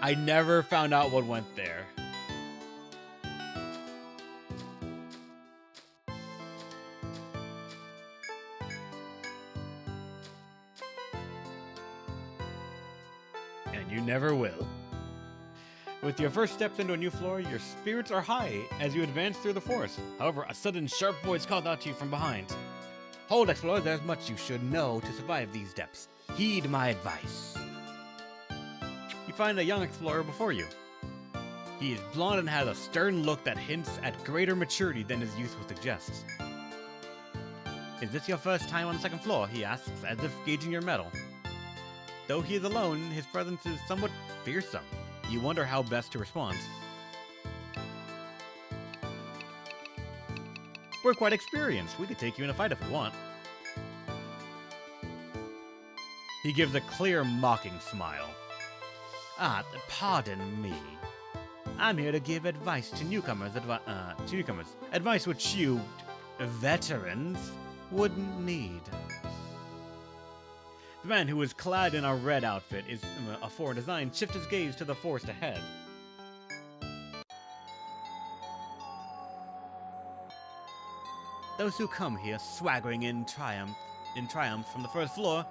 I never found out what went there. And you never will. With your first steps into a new floor, your spirits are high as you advance through the forest. However, a sudden sharp voice calls out to you from behind. Hold, explorer, there's much you should know to survive these depths. Heed my advice. You find a young explorer before you. He is blonde and has a stern look that hints at greater maturity than his youth would suggest. Is this your first time on the second floor? He asks, as if gauging your mettle. Though he is alone, his presence is somewhat fearsome. You wonder how best to respond. We're quite experienced. We could take you in a fight if we want. He gives a clear, mocking smile. Pardon me. I'm here to give advice to newcomers. Advice which you, veterans, wouldn't need. The man who is clad in a red outfit is a foreign design. Shift his gaze to the forest ahead. Those who come here swaggering in triumph from the first floor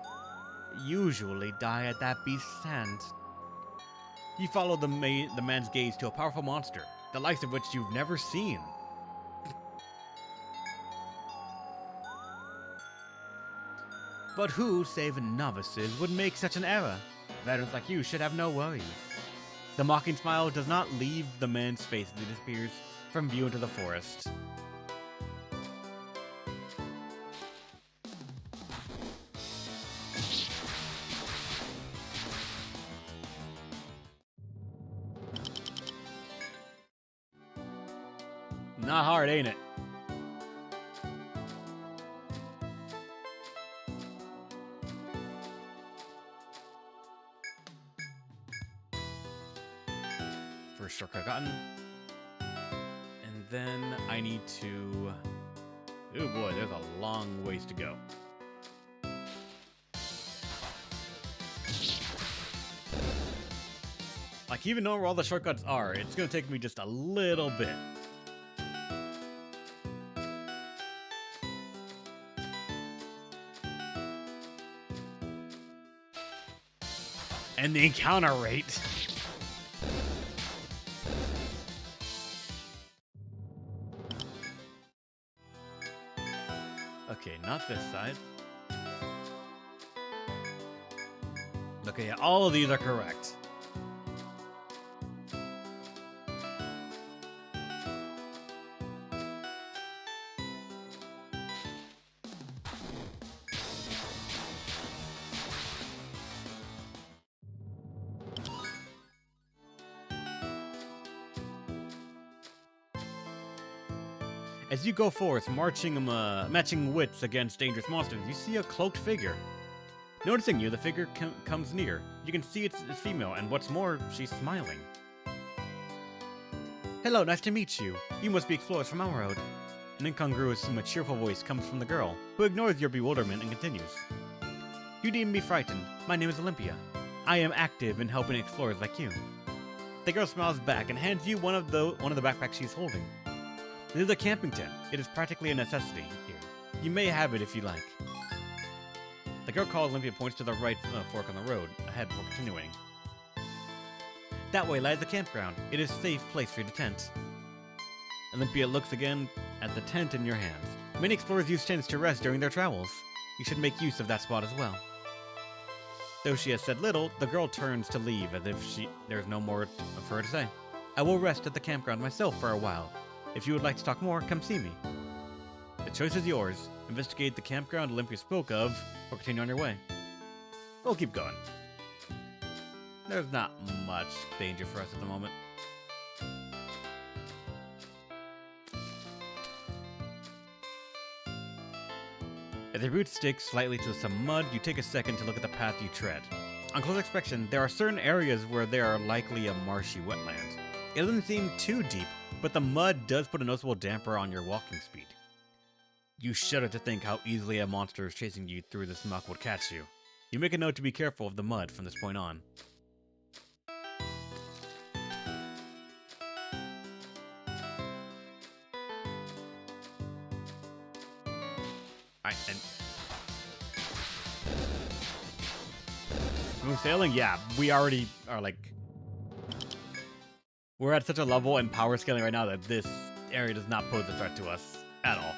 usually die at that beast's hand. You follow the man's gaze to a powerful monster, the likes of which you've never seen. But who, save novices, would make such an error? Veterans like you should have no worries. The mocking smile does not leave the man's face as he disappears from view into the forest. Not hard, ain't it? First shortcut gotten. And then I need to... Oh boy, there's a long ways to go. Like, even knowing where all the shortcuts are, it's gonna take me just a little bit. And the encounter rate. Okay, not this side. Okay, yeah, all of these are correct. As you go forth, matching wits against dangerous monsters, you see a cloaked figure. Noticing you, the figure comes near. You can see it's female, and what's more, she's smiling. Hello, nice to meet you. You must be explorers from our road. An incongruous, cheerful voice comes from the girl, who ignores your bewilderment and continues. You needn't be frightened. My name is Olympia. I am active in helping explorers like you. The girl smiles back and hands you one of the backpacks she's holding. This is a camping tent. It is practically a necessity here. You may have it if you like. The girl called Olympia points to the right fork on the road, ahead before continuing. That way lies the campground. It is a safe place for you to tent. Olympia looks again at the tent in your hands. Many explorers use tents to rest during their travels. You should make use of that spot as well. Though she has said little, the girl turns to leave as if there's no more for her to say. I will rest at the campground myself for a while. If you would like to talk more, come see me. The choice is yours. Investigate the campground Olympia spoke of, or continue on your way. We'll keep going. There's not much danger for us at the moment. As your boots stick slightly to some mud, you take a second to look at the path you tread. On close inspection, there are certain areas where there are likely a marshy wetland. It doesn't seem too deep, but the mud does put a noticeable damper on your walking speed. You shudder to think how easily a monster chasing you through this muck would catch you. You make a note to be careful of the mud from this point on. Alright, and... smooth sailing? Yeah, we already are like... We're at such a level and power scaling right now that this area does not pose a threat to us at all.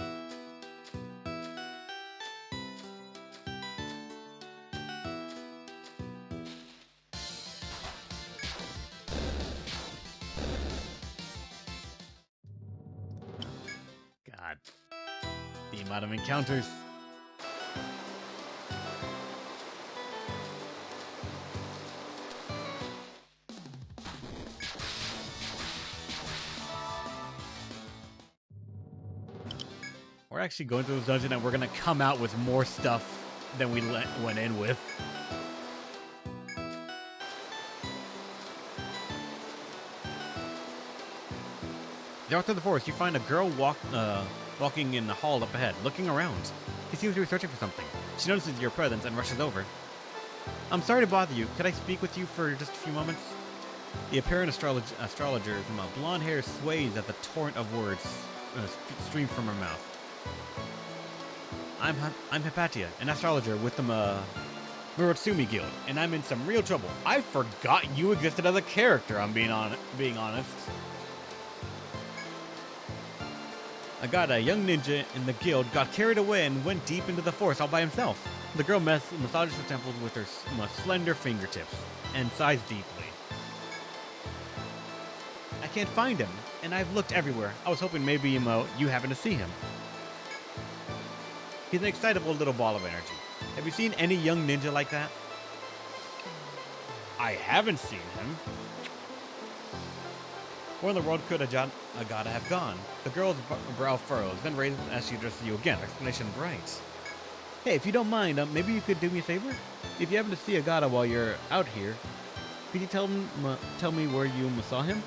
God. The amount of encounters. actually going through this dungeon and we're gonna come out with more stuff than we went in with. You walk through the forest, you find a girl walking in the hall up ahead, looking around. She seems to be searching for something. She notices your presence and rushes over. I'm sorry to bother you. Could I speak with you for just a few moments? The apparent astrologer's blonde hair sways as a torrent of words stream from her mouth. I'm Hypatia, an astrologer with the Murotsumi Guild, and I'm in some real trouble. I forgot you existed as a character, I'm being honest. A young ninja in the guild, got carried away and went deep into the forest all by himself. The girl massages the temples with her slender fingertips and sighs deeply. I can't find him, and I've looked everywhere. I was hoping maybe you happen to see him. He's an excitable little ball of energy. Have you seen any young ninja like that? I haven't seen him. Where in the world could Agata have gone? The girl's brow furrows, then raises as she addresses you again. Explanation bright. Hey, if you don't mind, maybe you could do me a favor? If you happen to see Agata while you're out here, could you tell me where you saw him?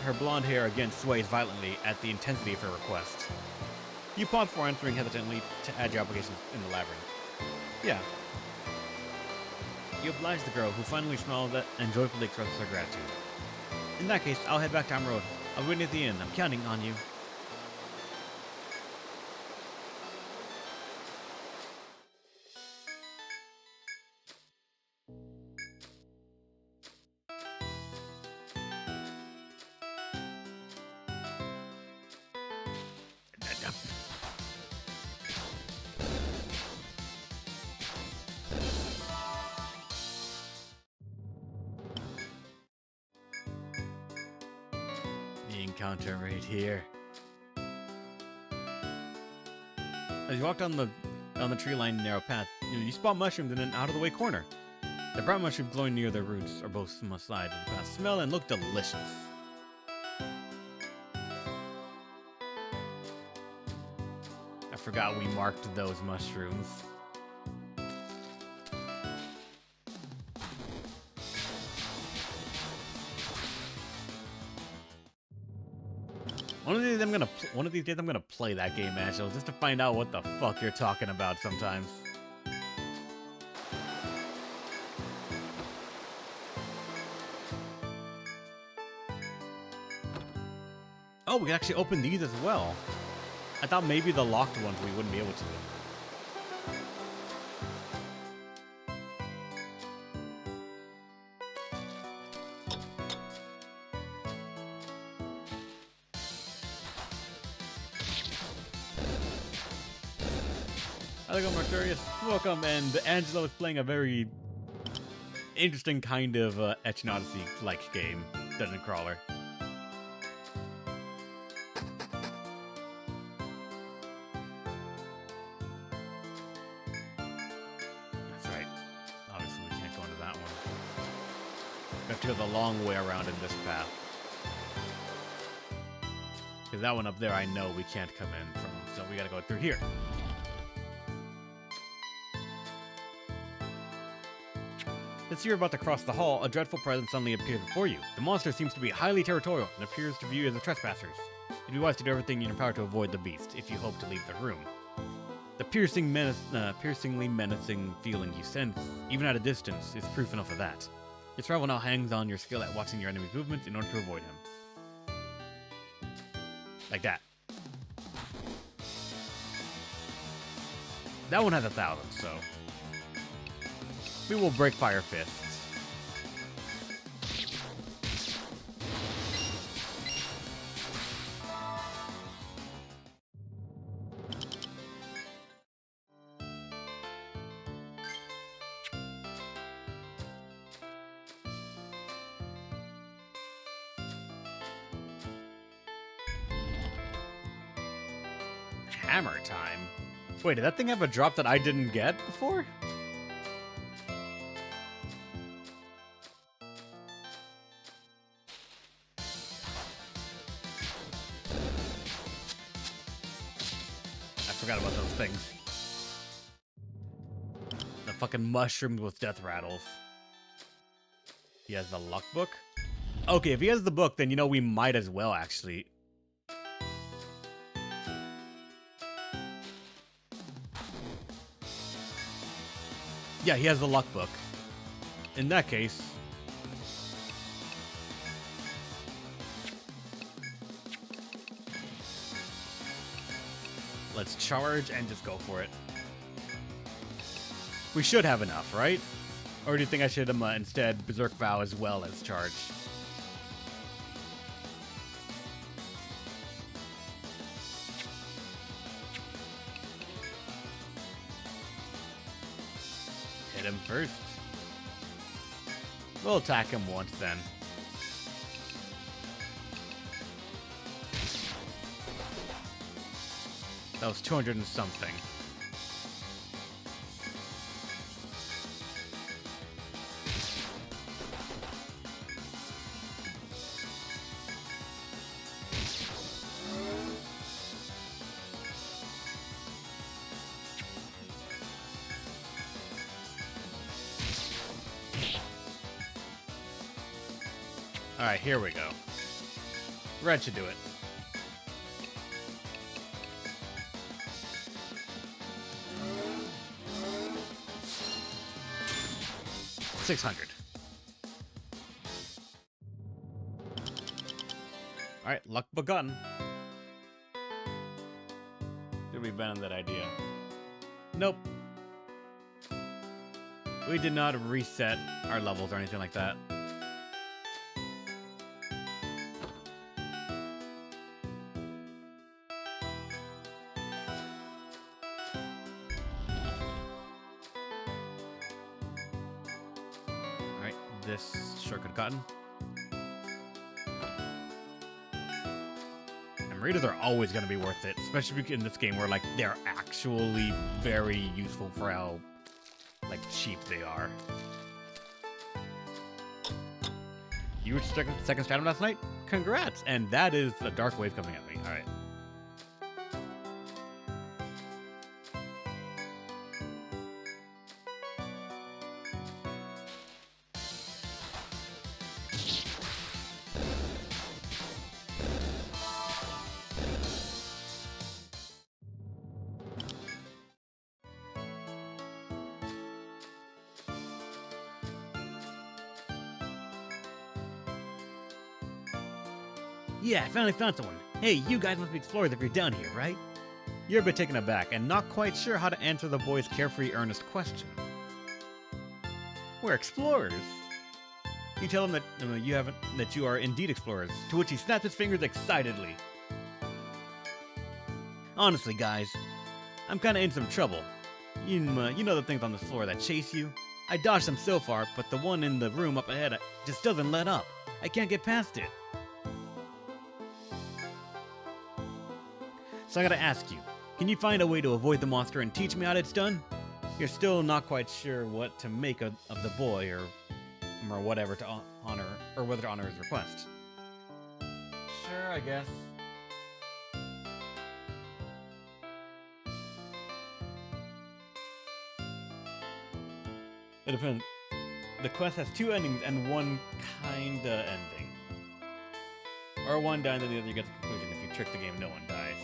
Her blonde hair again sways violently at the intensity of her request. You pause before answering hesitantly to add your applications in the labyrinth. Yeah. You oblige the girl, who finally smiles and joyfully expresses her gratitude. In that case, I'll head back down the road. I'll wait at the inn. I'm counting on you. Encounter right here. As you walk down the tree-lined narrow path, you spot mushrooms in an out-of-the-way corner. The brown mushrooms glowing near their roots are both sides of the path. Smell and look delicious. I forgot we marked those mushrooms. One of these days I'm gonna play that game, Angelo, just to find out what the fuck you're talking about sometimes. Oh, we can actually open these as well. I thought maybe the locked ones we wouldn't be able to. Hello, Mercurius. Welcome, and Angelo is playing a very interesting kind of Etrian Odyssey-like game, Dungeon Crawler. That's right. Obviously, we can't go into that one. We have to go the long way around in this path. Because that one up there, I know we can't come in from, so we gotta go through here. As you're about to cross the hall, a dreadful presence suddenly appears before you. The monster seems to be highly territorial and appears to view you as a trespassers. It'd be wise to do everything in your power to avoid the beast, if you hope to leave the room. The piercingly menacing feeling you sense, even at a distance, is proof enough of that. Your survival now hangs on your skill at watching your enemy's movements in order to avoid him. Like that. That one has 1,000, so... we will break Fire Fists. Hammer time? Wait, did that thing have a drop that I didn't get before? things. The fucking mushrooms with death rattles. He has the luck book? Okay, if he has the book, then you know we might as well actually. Yeah, he has the luck book. In that case, let's charge and just go for it. We should have enough, right? Or do you think I should instead Berserk Vow as well as charge? Hit him first. We'll attack him once then. That was 200 and something. Alright, here we go. Red should do it. $600. Alright, luck begun. Did we abandon that idea? Nope. We did not reset our levels or anything like that. This shortcut gotten. And readers are always going to be worth it, especially in this game where like they're actually very useful for how like cheap they are. You reached second stratum last night? Congrats! And that is a dark wave coming at me. All right. Yeah, I finally found someone. Hey, you guys must be explorers if you're down here, right? You're a bit taken aback and not quite sure how to answer the boy's carefree, earnest question. We're explorers. You tell him that that you are indeed explorers, to which he snaps his fingers excitedly. Honestly, guys, I'm kinda in some trouble. You know the things on the floor that chase you? I dodged them so far, but the one in the room up ahead just doesn't let up. I can't get past it. So I gotta ask you, can you find a way to avoid the monster and teach me how it's done? You're still not quite sure what to make of the boy or whatever to honor, or whether to honor his request. Sure, I guess. It depends. The quest has two endings and one kinda ending. Or one dies and the other gets the conclusion. If you trick the game, no one dies.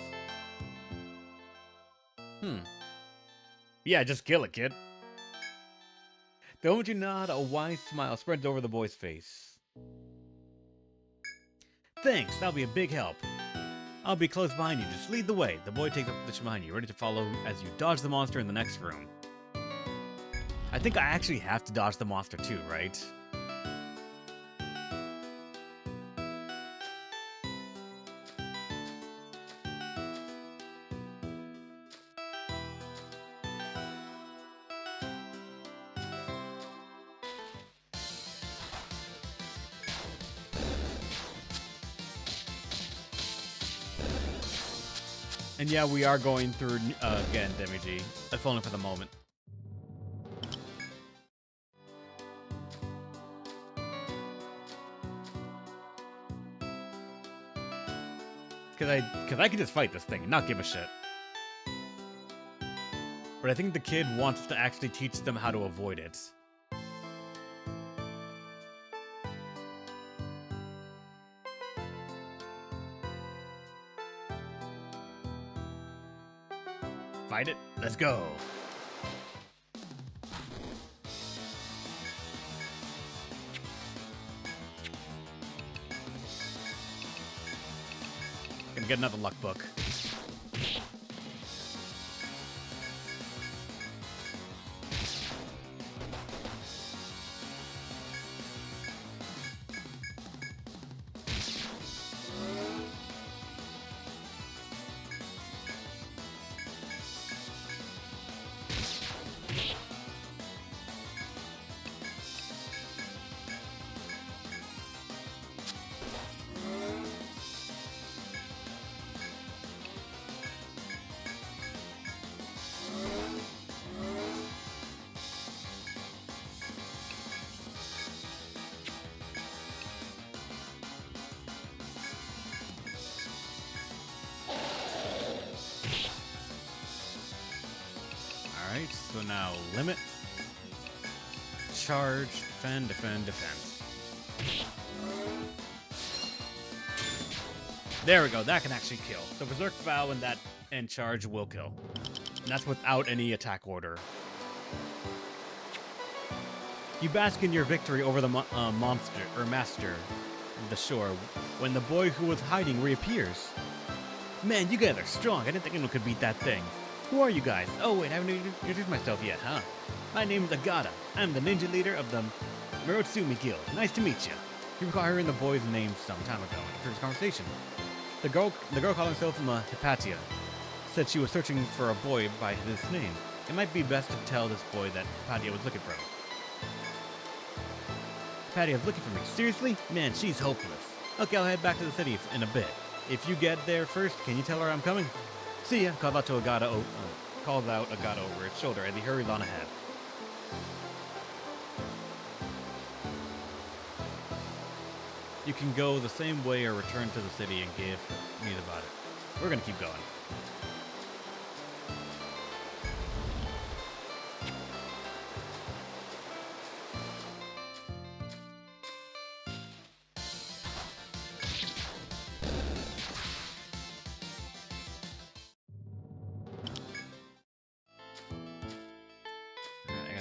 Yeah, just kill it, kid. The moment you nod, a wise smile spreads over the boy's face. Thanks, that'll be a big help. I'll be close behind you, just lead the way. The boy takes up a position behind you, ready to follow as you dodge the monster in the next room. I think I actually have to dodge the monster too, right? And yeah, we are going through again, Demi-G. If only for the moment. Cause I can just fight this thing and not give a shit. But I think the kid wants to actually teach them how to avoid it. Fight it? Let's go. Gonna get another luck book. Alright, so now limit, charge, defend, defend, defend. There we go, that can actually kill. So Berserk Vow and charge will kill. And that's without any attack order. You bask in your victory over the master of the shore when the boy who was hiding reappears. Man, you guys are strong. I didn't think anyone could beat that thing. Who are you guys? Oh wait, I haven't introduced myself yet, huh? My name is Agata. I'm the ninja leader of the Murotsumi Guild. Nice to meet you. You recall hearing the boy's name some time ago in the first conversation. The girl calling herself Hypatia said she was searching for a boy by this name. It might be best to tell this boy that Hypatia was looking for him. Hypatia's looking for me. Seriously? Man, she's hopeless. Okay, I'll head back to the city in a bit. If you get there first, can you tell her I'm coming? See ya, calls out Agata over his shoulder as he hurries on ahead. You can go the same way or return to the city and give news about it. We're gonna keep going.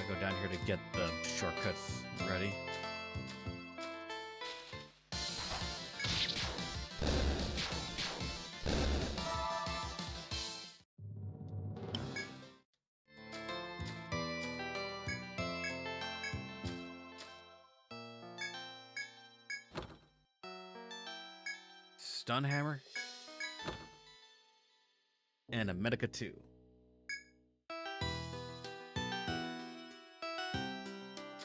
Go down here to get the shortcuts ready. Stun hammer and a Medica 2.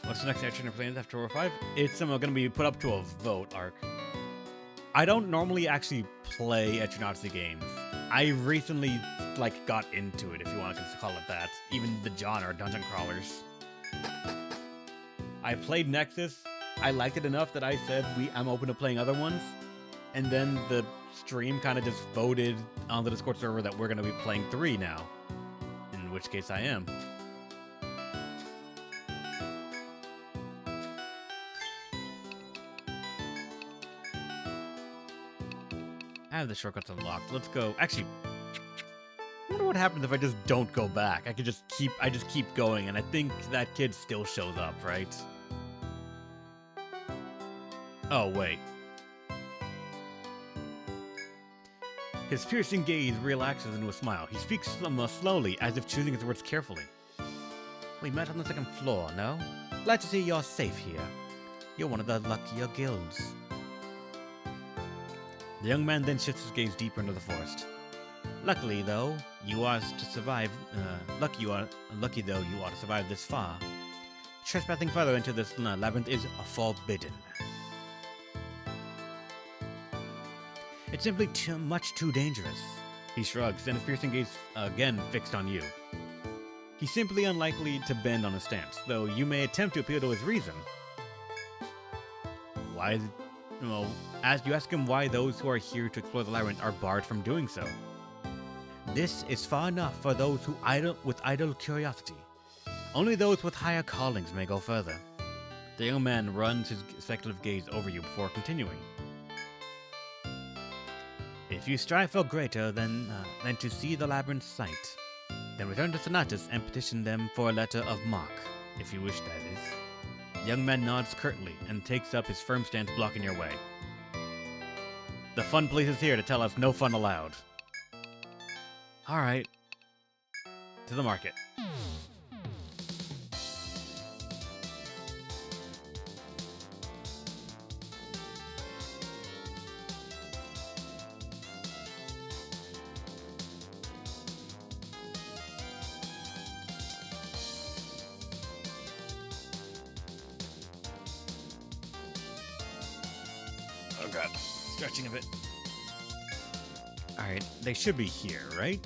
What's the next Etrian plans after War 5? It's going to be put up to a vote, Arc. I don't normally actually play Etrian Odyssey games. I recently, got into it, if you want to call it that. Even the genre, dungeon crawlers. I played Nexus. I liked it enough that I said I'm open to playing other ones. And then the stream kind of just voted on the Discord server that we're going to be playing 3 now. In which case I am. I have the shortcuts unlocked. Let's go. Actually, I wonder what happens if I just don't go back. I just keep going, and I think that kid still shows up, right? Oh, wait. His piercing gaze relaxes into a smile. He speaks slowly, as if choosing his words carefully. We met on the second floor, no? Glad to see you're safe here. You're one of the luckier guilds. The young man then shifts his gaze deeper into the forest. Lucky though you are to survive this far. Trespassing further into this labyrinth is forbidden. It's simply much too dangerous. He shrugs, and his piercing gaze again fixed on you. He's simply unlikely to bend on his stance, though you may attempt to appeal to his reason. Why? Well, as you ask him why those who are here to explore the labyrinth are barred from doing so. This is far enough for those who with idle curiosity. Only those with higher callings may go further. The young man runs his speculative gaze over you before continuing. If you strive for greater than to see the labyrinth's sight, then return to Sonatus and petition them for a letter of marque, if you wish, that is. The young man nods curtly and takes up his firm stance, blocking your way. The fun police is here to tell us no fun allowed. Alright. To the market. Oh god, stretching a bit. Alright, they should be here, right?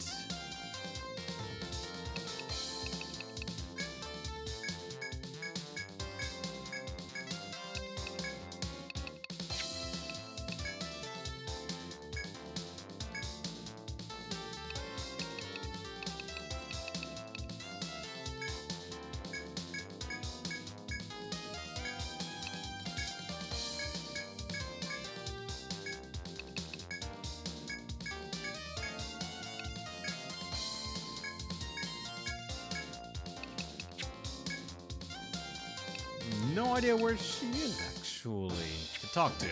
No idea where she is, actually, to talk to.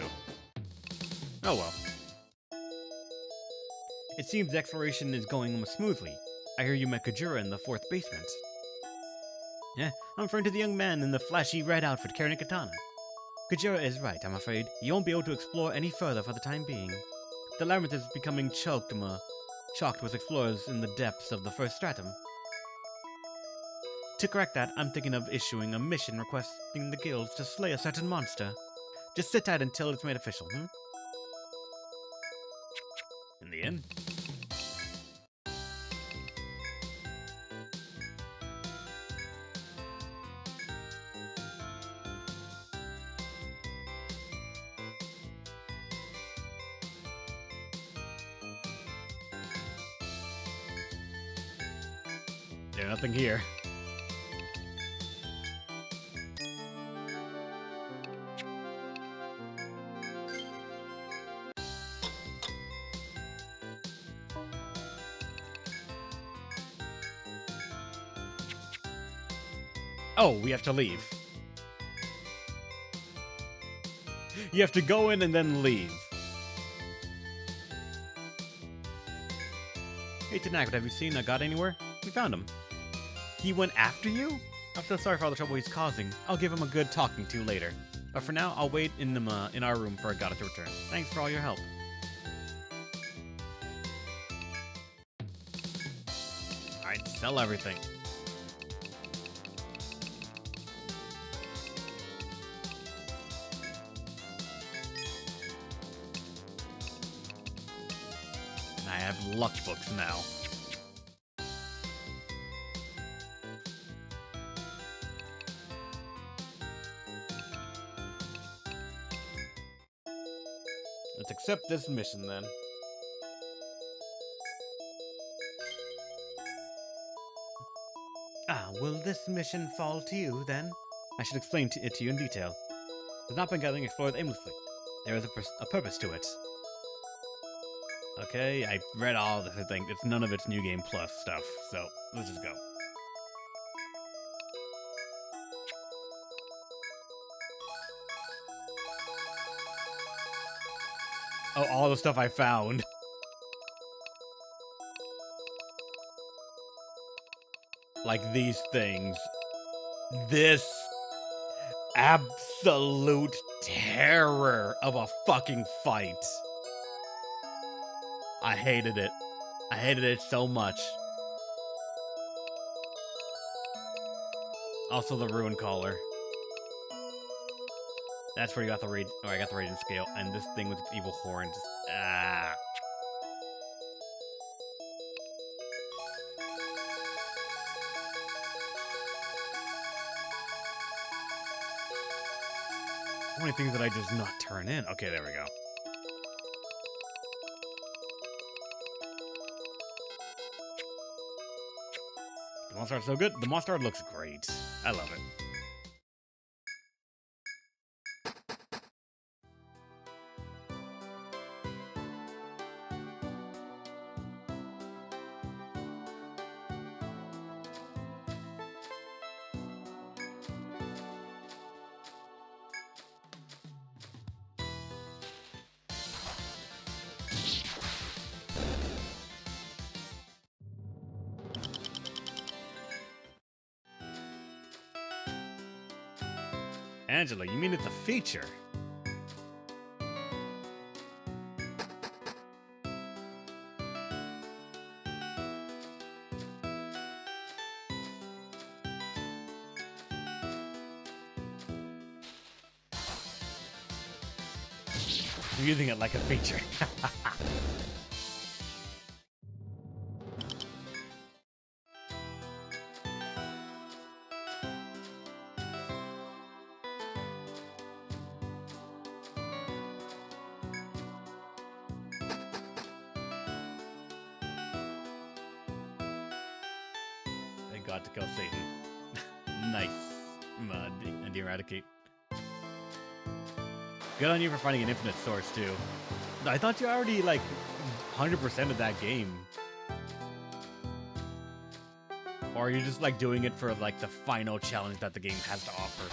Oh well. It seems exploration is going smoothly. I hear you met Kajura in the 4th basement. Yeah, I'm referring to the young man in the flashy red outfit carrying a katana. Kajura is right, I'm afraid. You won't be able to explore any further for the time being. The labyrinth is becoming chocked with explorers in the depths of the 1st stratum. To correct that, I'm thinking of issuing a mission requesting the guilds to slay a certain monster. Just sit tight until it's made official, In the inn? There's nothing here. Oh, we have to leave. You have to go in and then leave. Hey, Tanaka, have you seen God anywhere? We found him. He went after you? I'm so sorry for all the trouble he's causing. I'll give him a good talking to later. But for now, I'll wait in our room for Agata to return. Thanks for all your help. Alright, sell everything. I have luck books now. Let's accept this mission then. Will this mission fall to you then? I should explain it to you in detail. It's not been gathering explorers aimlessly. There is a purpose to it. Okay, I read all this, I think. It's none of its New Game Plus stuff, so let's just go. Oh, all the stuff I found. Like these things. This absolute terror of a fucking fight. I hated it. I hated it so much. Also the Ruin Caller. That's where you got the rage. Oh, I got the radiant scale, and this thing with its evil horn. Just How many things did I just not turn in? Okay, there we go. The monster art's so good. The monster art looks great. I love it. Angela, you mean it's a feature? I'm using it like a feature. I got to kill Satan. Nice. And eradicate. Good on you for finding an infinite source, too. I thought you already, like, 100% of that game. Or are you just, like, doing it for, like, the final challenge that the game has to offer?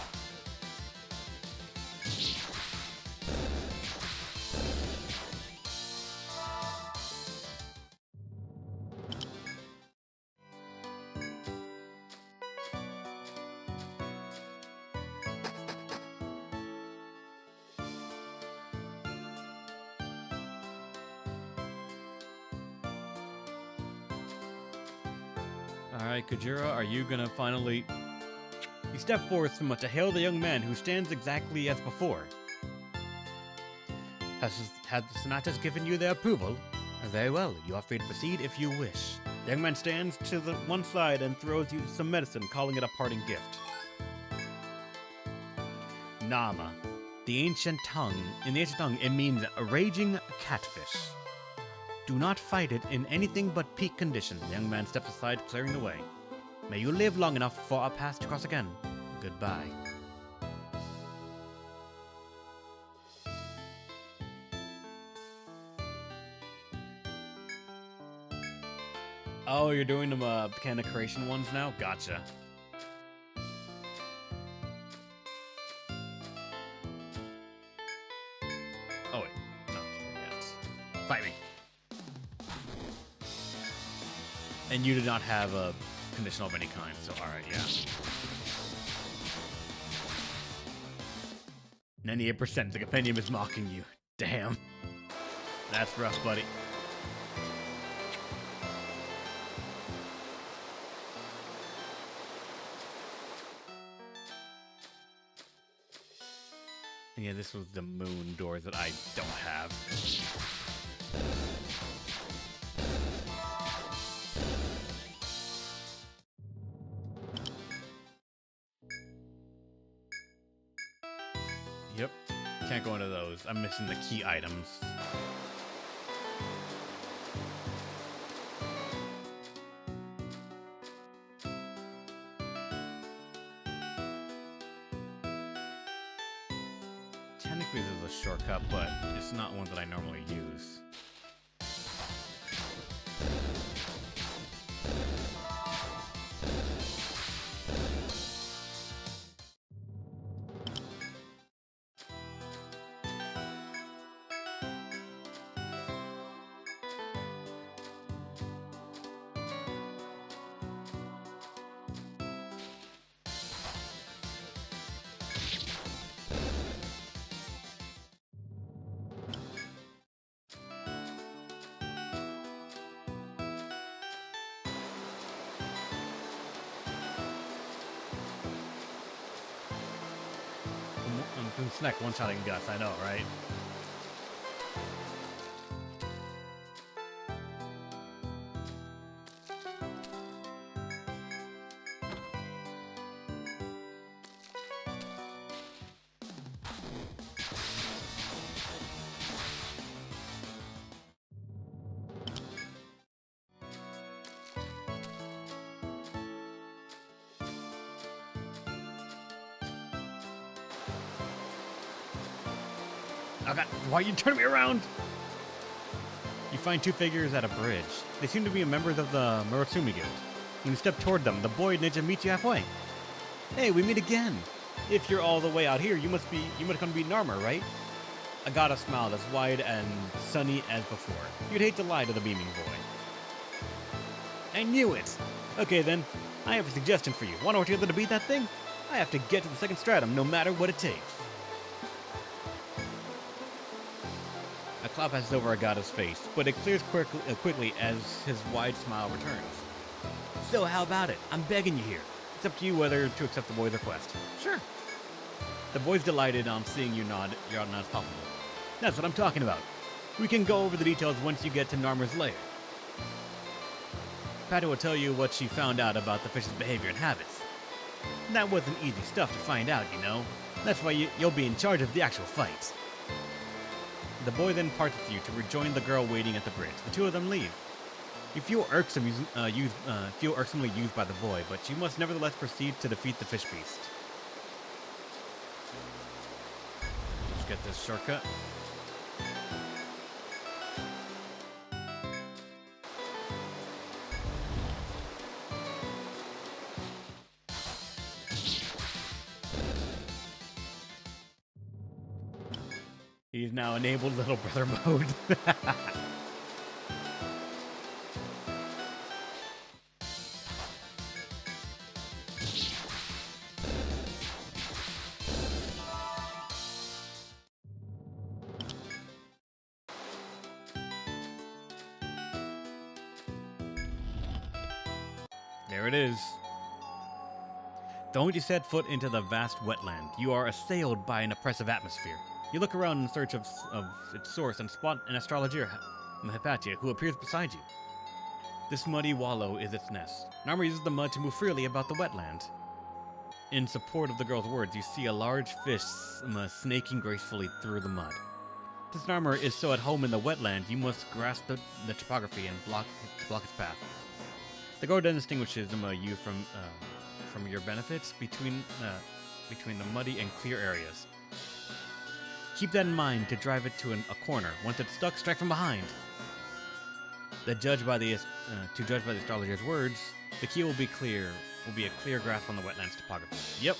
Alright, Kujira, are you gonna finally... You step forth to hail the young man who stands exactly as before. Has the Sonatas given you their approval? Very well, you are free to proceed if you wish. The young man stands to the one side and throws you some medicine, calling it a parting gift. Nama. In the ancient tongue, it means a raging catfish. Do not fight it in anything but peak condition. The young man steps aside, clearing the way. May you live long enough for our paths to cross again. Goodbye. Oh, you're doing them kind of creation ones now? Gotcha. Oh wait, no, yes. Fight me. And you did not have a conditional of any kind, so alright, yeah. 98%, the compendium is mocking you. Damn. That's rough, buddy. Yeah, this was the moon door that I don't have. Yep, can't go into those. I'm missing the key items. Technically this is a shortcut, but it's not one that I normally use. I'm snack one-shotting Gus, I know, right? Oh god, why are you turning me around? You find two figures at a bridge. They seem to be members of the Muratsumi Guild. When you step toward them, the boy ninja meets you halfway. Hey, we meet again. If you're all the way out here, you must come to be Narmer, right? Agata smiled as wide and sunny as before. You'd hate to lie to the beaming boy. I knew it! Okay then, I have a suggestion for you. Want to work together to beat that thing? I have to get to the second stratum, no matter what it takes. A cloud passes over Agata's face, but it clears quickly as his wide smile returns. So how about it? I'm begging you here. It's up to you whether to accept the boy's request. Sure. The boy's delighted on seeing you nod. You're not as possible. That's what I'm talking about. We can go over the details once you get to Narmer's lair. Patty will tell you what she found out about the fish's behavior and habits. That wasn't easy stuff to find out, you know. That's why you'll be in charge of the actual fight. The boy then parts with you to rejoin the girl waiting at the bridge. The two of them leave. You feel irksomely used by the boy, but you must nevertheless proceed to defeat the fish beast. Let's get this shortcut. He's now enabled little brother mode. There it is. The moment you set foot into the vast wetland, you are assailed by an oppressive atmosphere. You look around in search of its source and spot an astrologer, Hypatia, who appears beside you. This muddy wallow is its nest. Narmer uses the mud to move freely about the wetland. In support of the girl's words, you see a large fish snaking gracefully through the mud. Since Narmer is so at home in the wetland, you must grasp the topography and block its path. The girl then distinguishes you from your benefits between the muddy and clear areas. Keep that in mind to drive it to a corner. Once it's stuck, strike from behind. To judge by the astrologer's words, the key will be a clear grasp on the wetlands topography. Yep.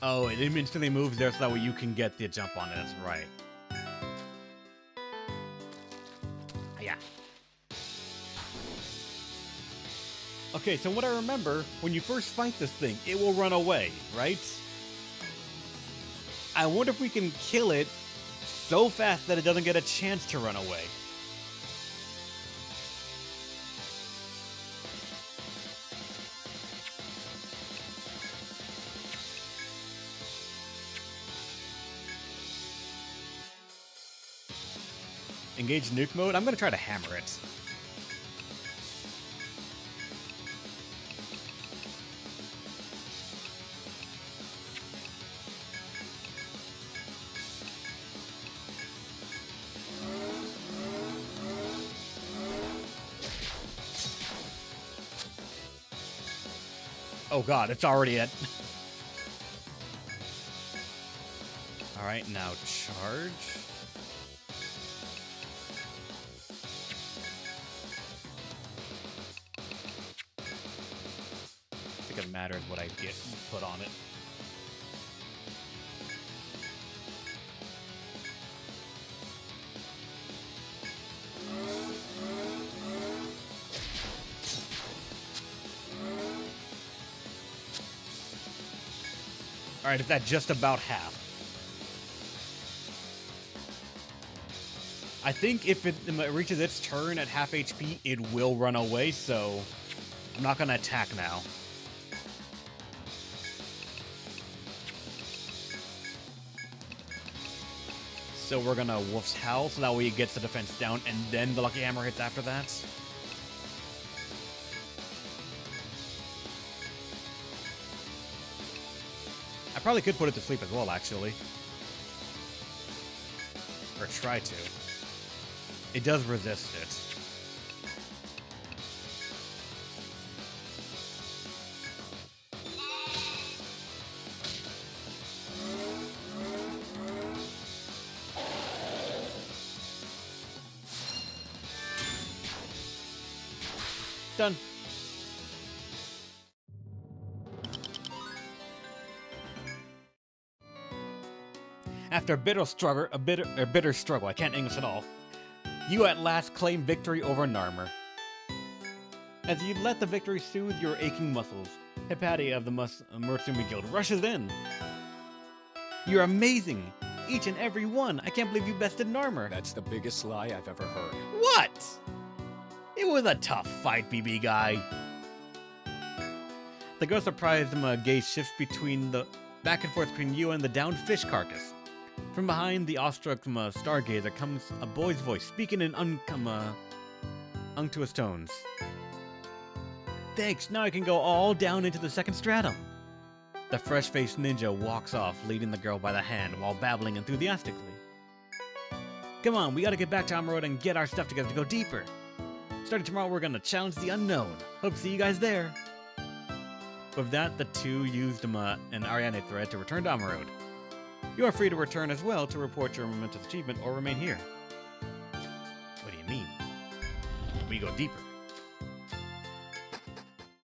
Oh, it instantly moves there so that way you can get the jump on it. That's right. Yeah. Okay, so what I remember, when you first fight this thing, it will run away, right? I wonder if we can kill it so fast that it doesn't get a chance to run away. Engage nuke mode? I'm gonna try to hammer it. Oh god, it's already at... Alright, now charge. I think it matters what I get put on it. Alright, is that just about half? I think if it reaches its turn at half HP, it will run away, so I'm not gonna attack now. So we're gonna Wolf's Howl, so that way it gets the defense down, and then the Lucky Hammer hits after that. I probably could put it to sleep as well, actually. Or try to. It does resist it. Done. After a bitter struggle, I can't English at all, you at last claim victory over Narmer. As you let the victory soothe your aching muscles, Hypatia of the Mursumi Guild rushes in. You're amazing! Each and every one! I can't believe you bested Narmer! That's the biggest lie I've ever heard. What? It was a tough fight, BB guy. The girl surprised gaze shifts between the back and forth between you and the downed fish carcass. From behind the awestruck stargazer comes a boy's voice, speaking in unctuous tones. Thanks, now I can go all down into the second stratum. The fresh-faced ninja walks off, leading the girl by the hand while babbling enthusiastically. Come on, we gotta get back to Amarode and get our stuff together to go deeper. Starting tomorrow, we're gonna challenge the unknown. Hope to see you guys there. With that, the two used an Ariane thread to return to Amarode. You are free to return as well to report your momentous achievement or remain here. What do you mean? We go deeper.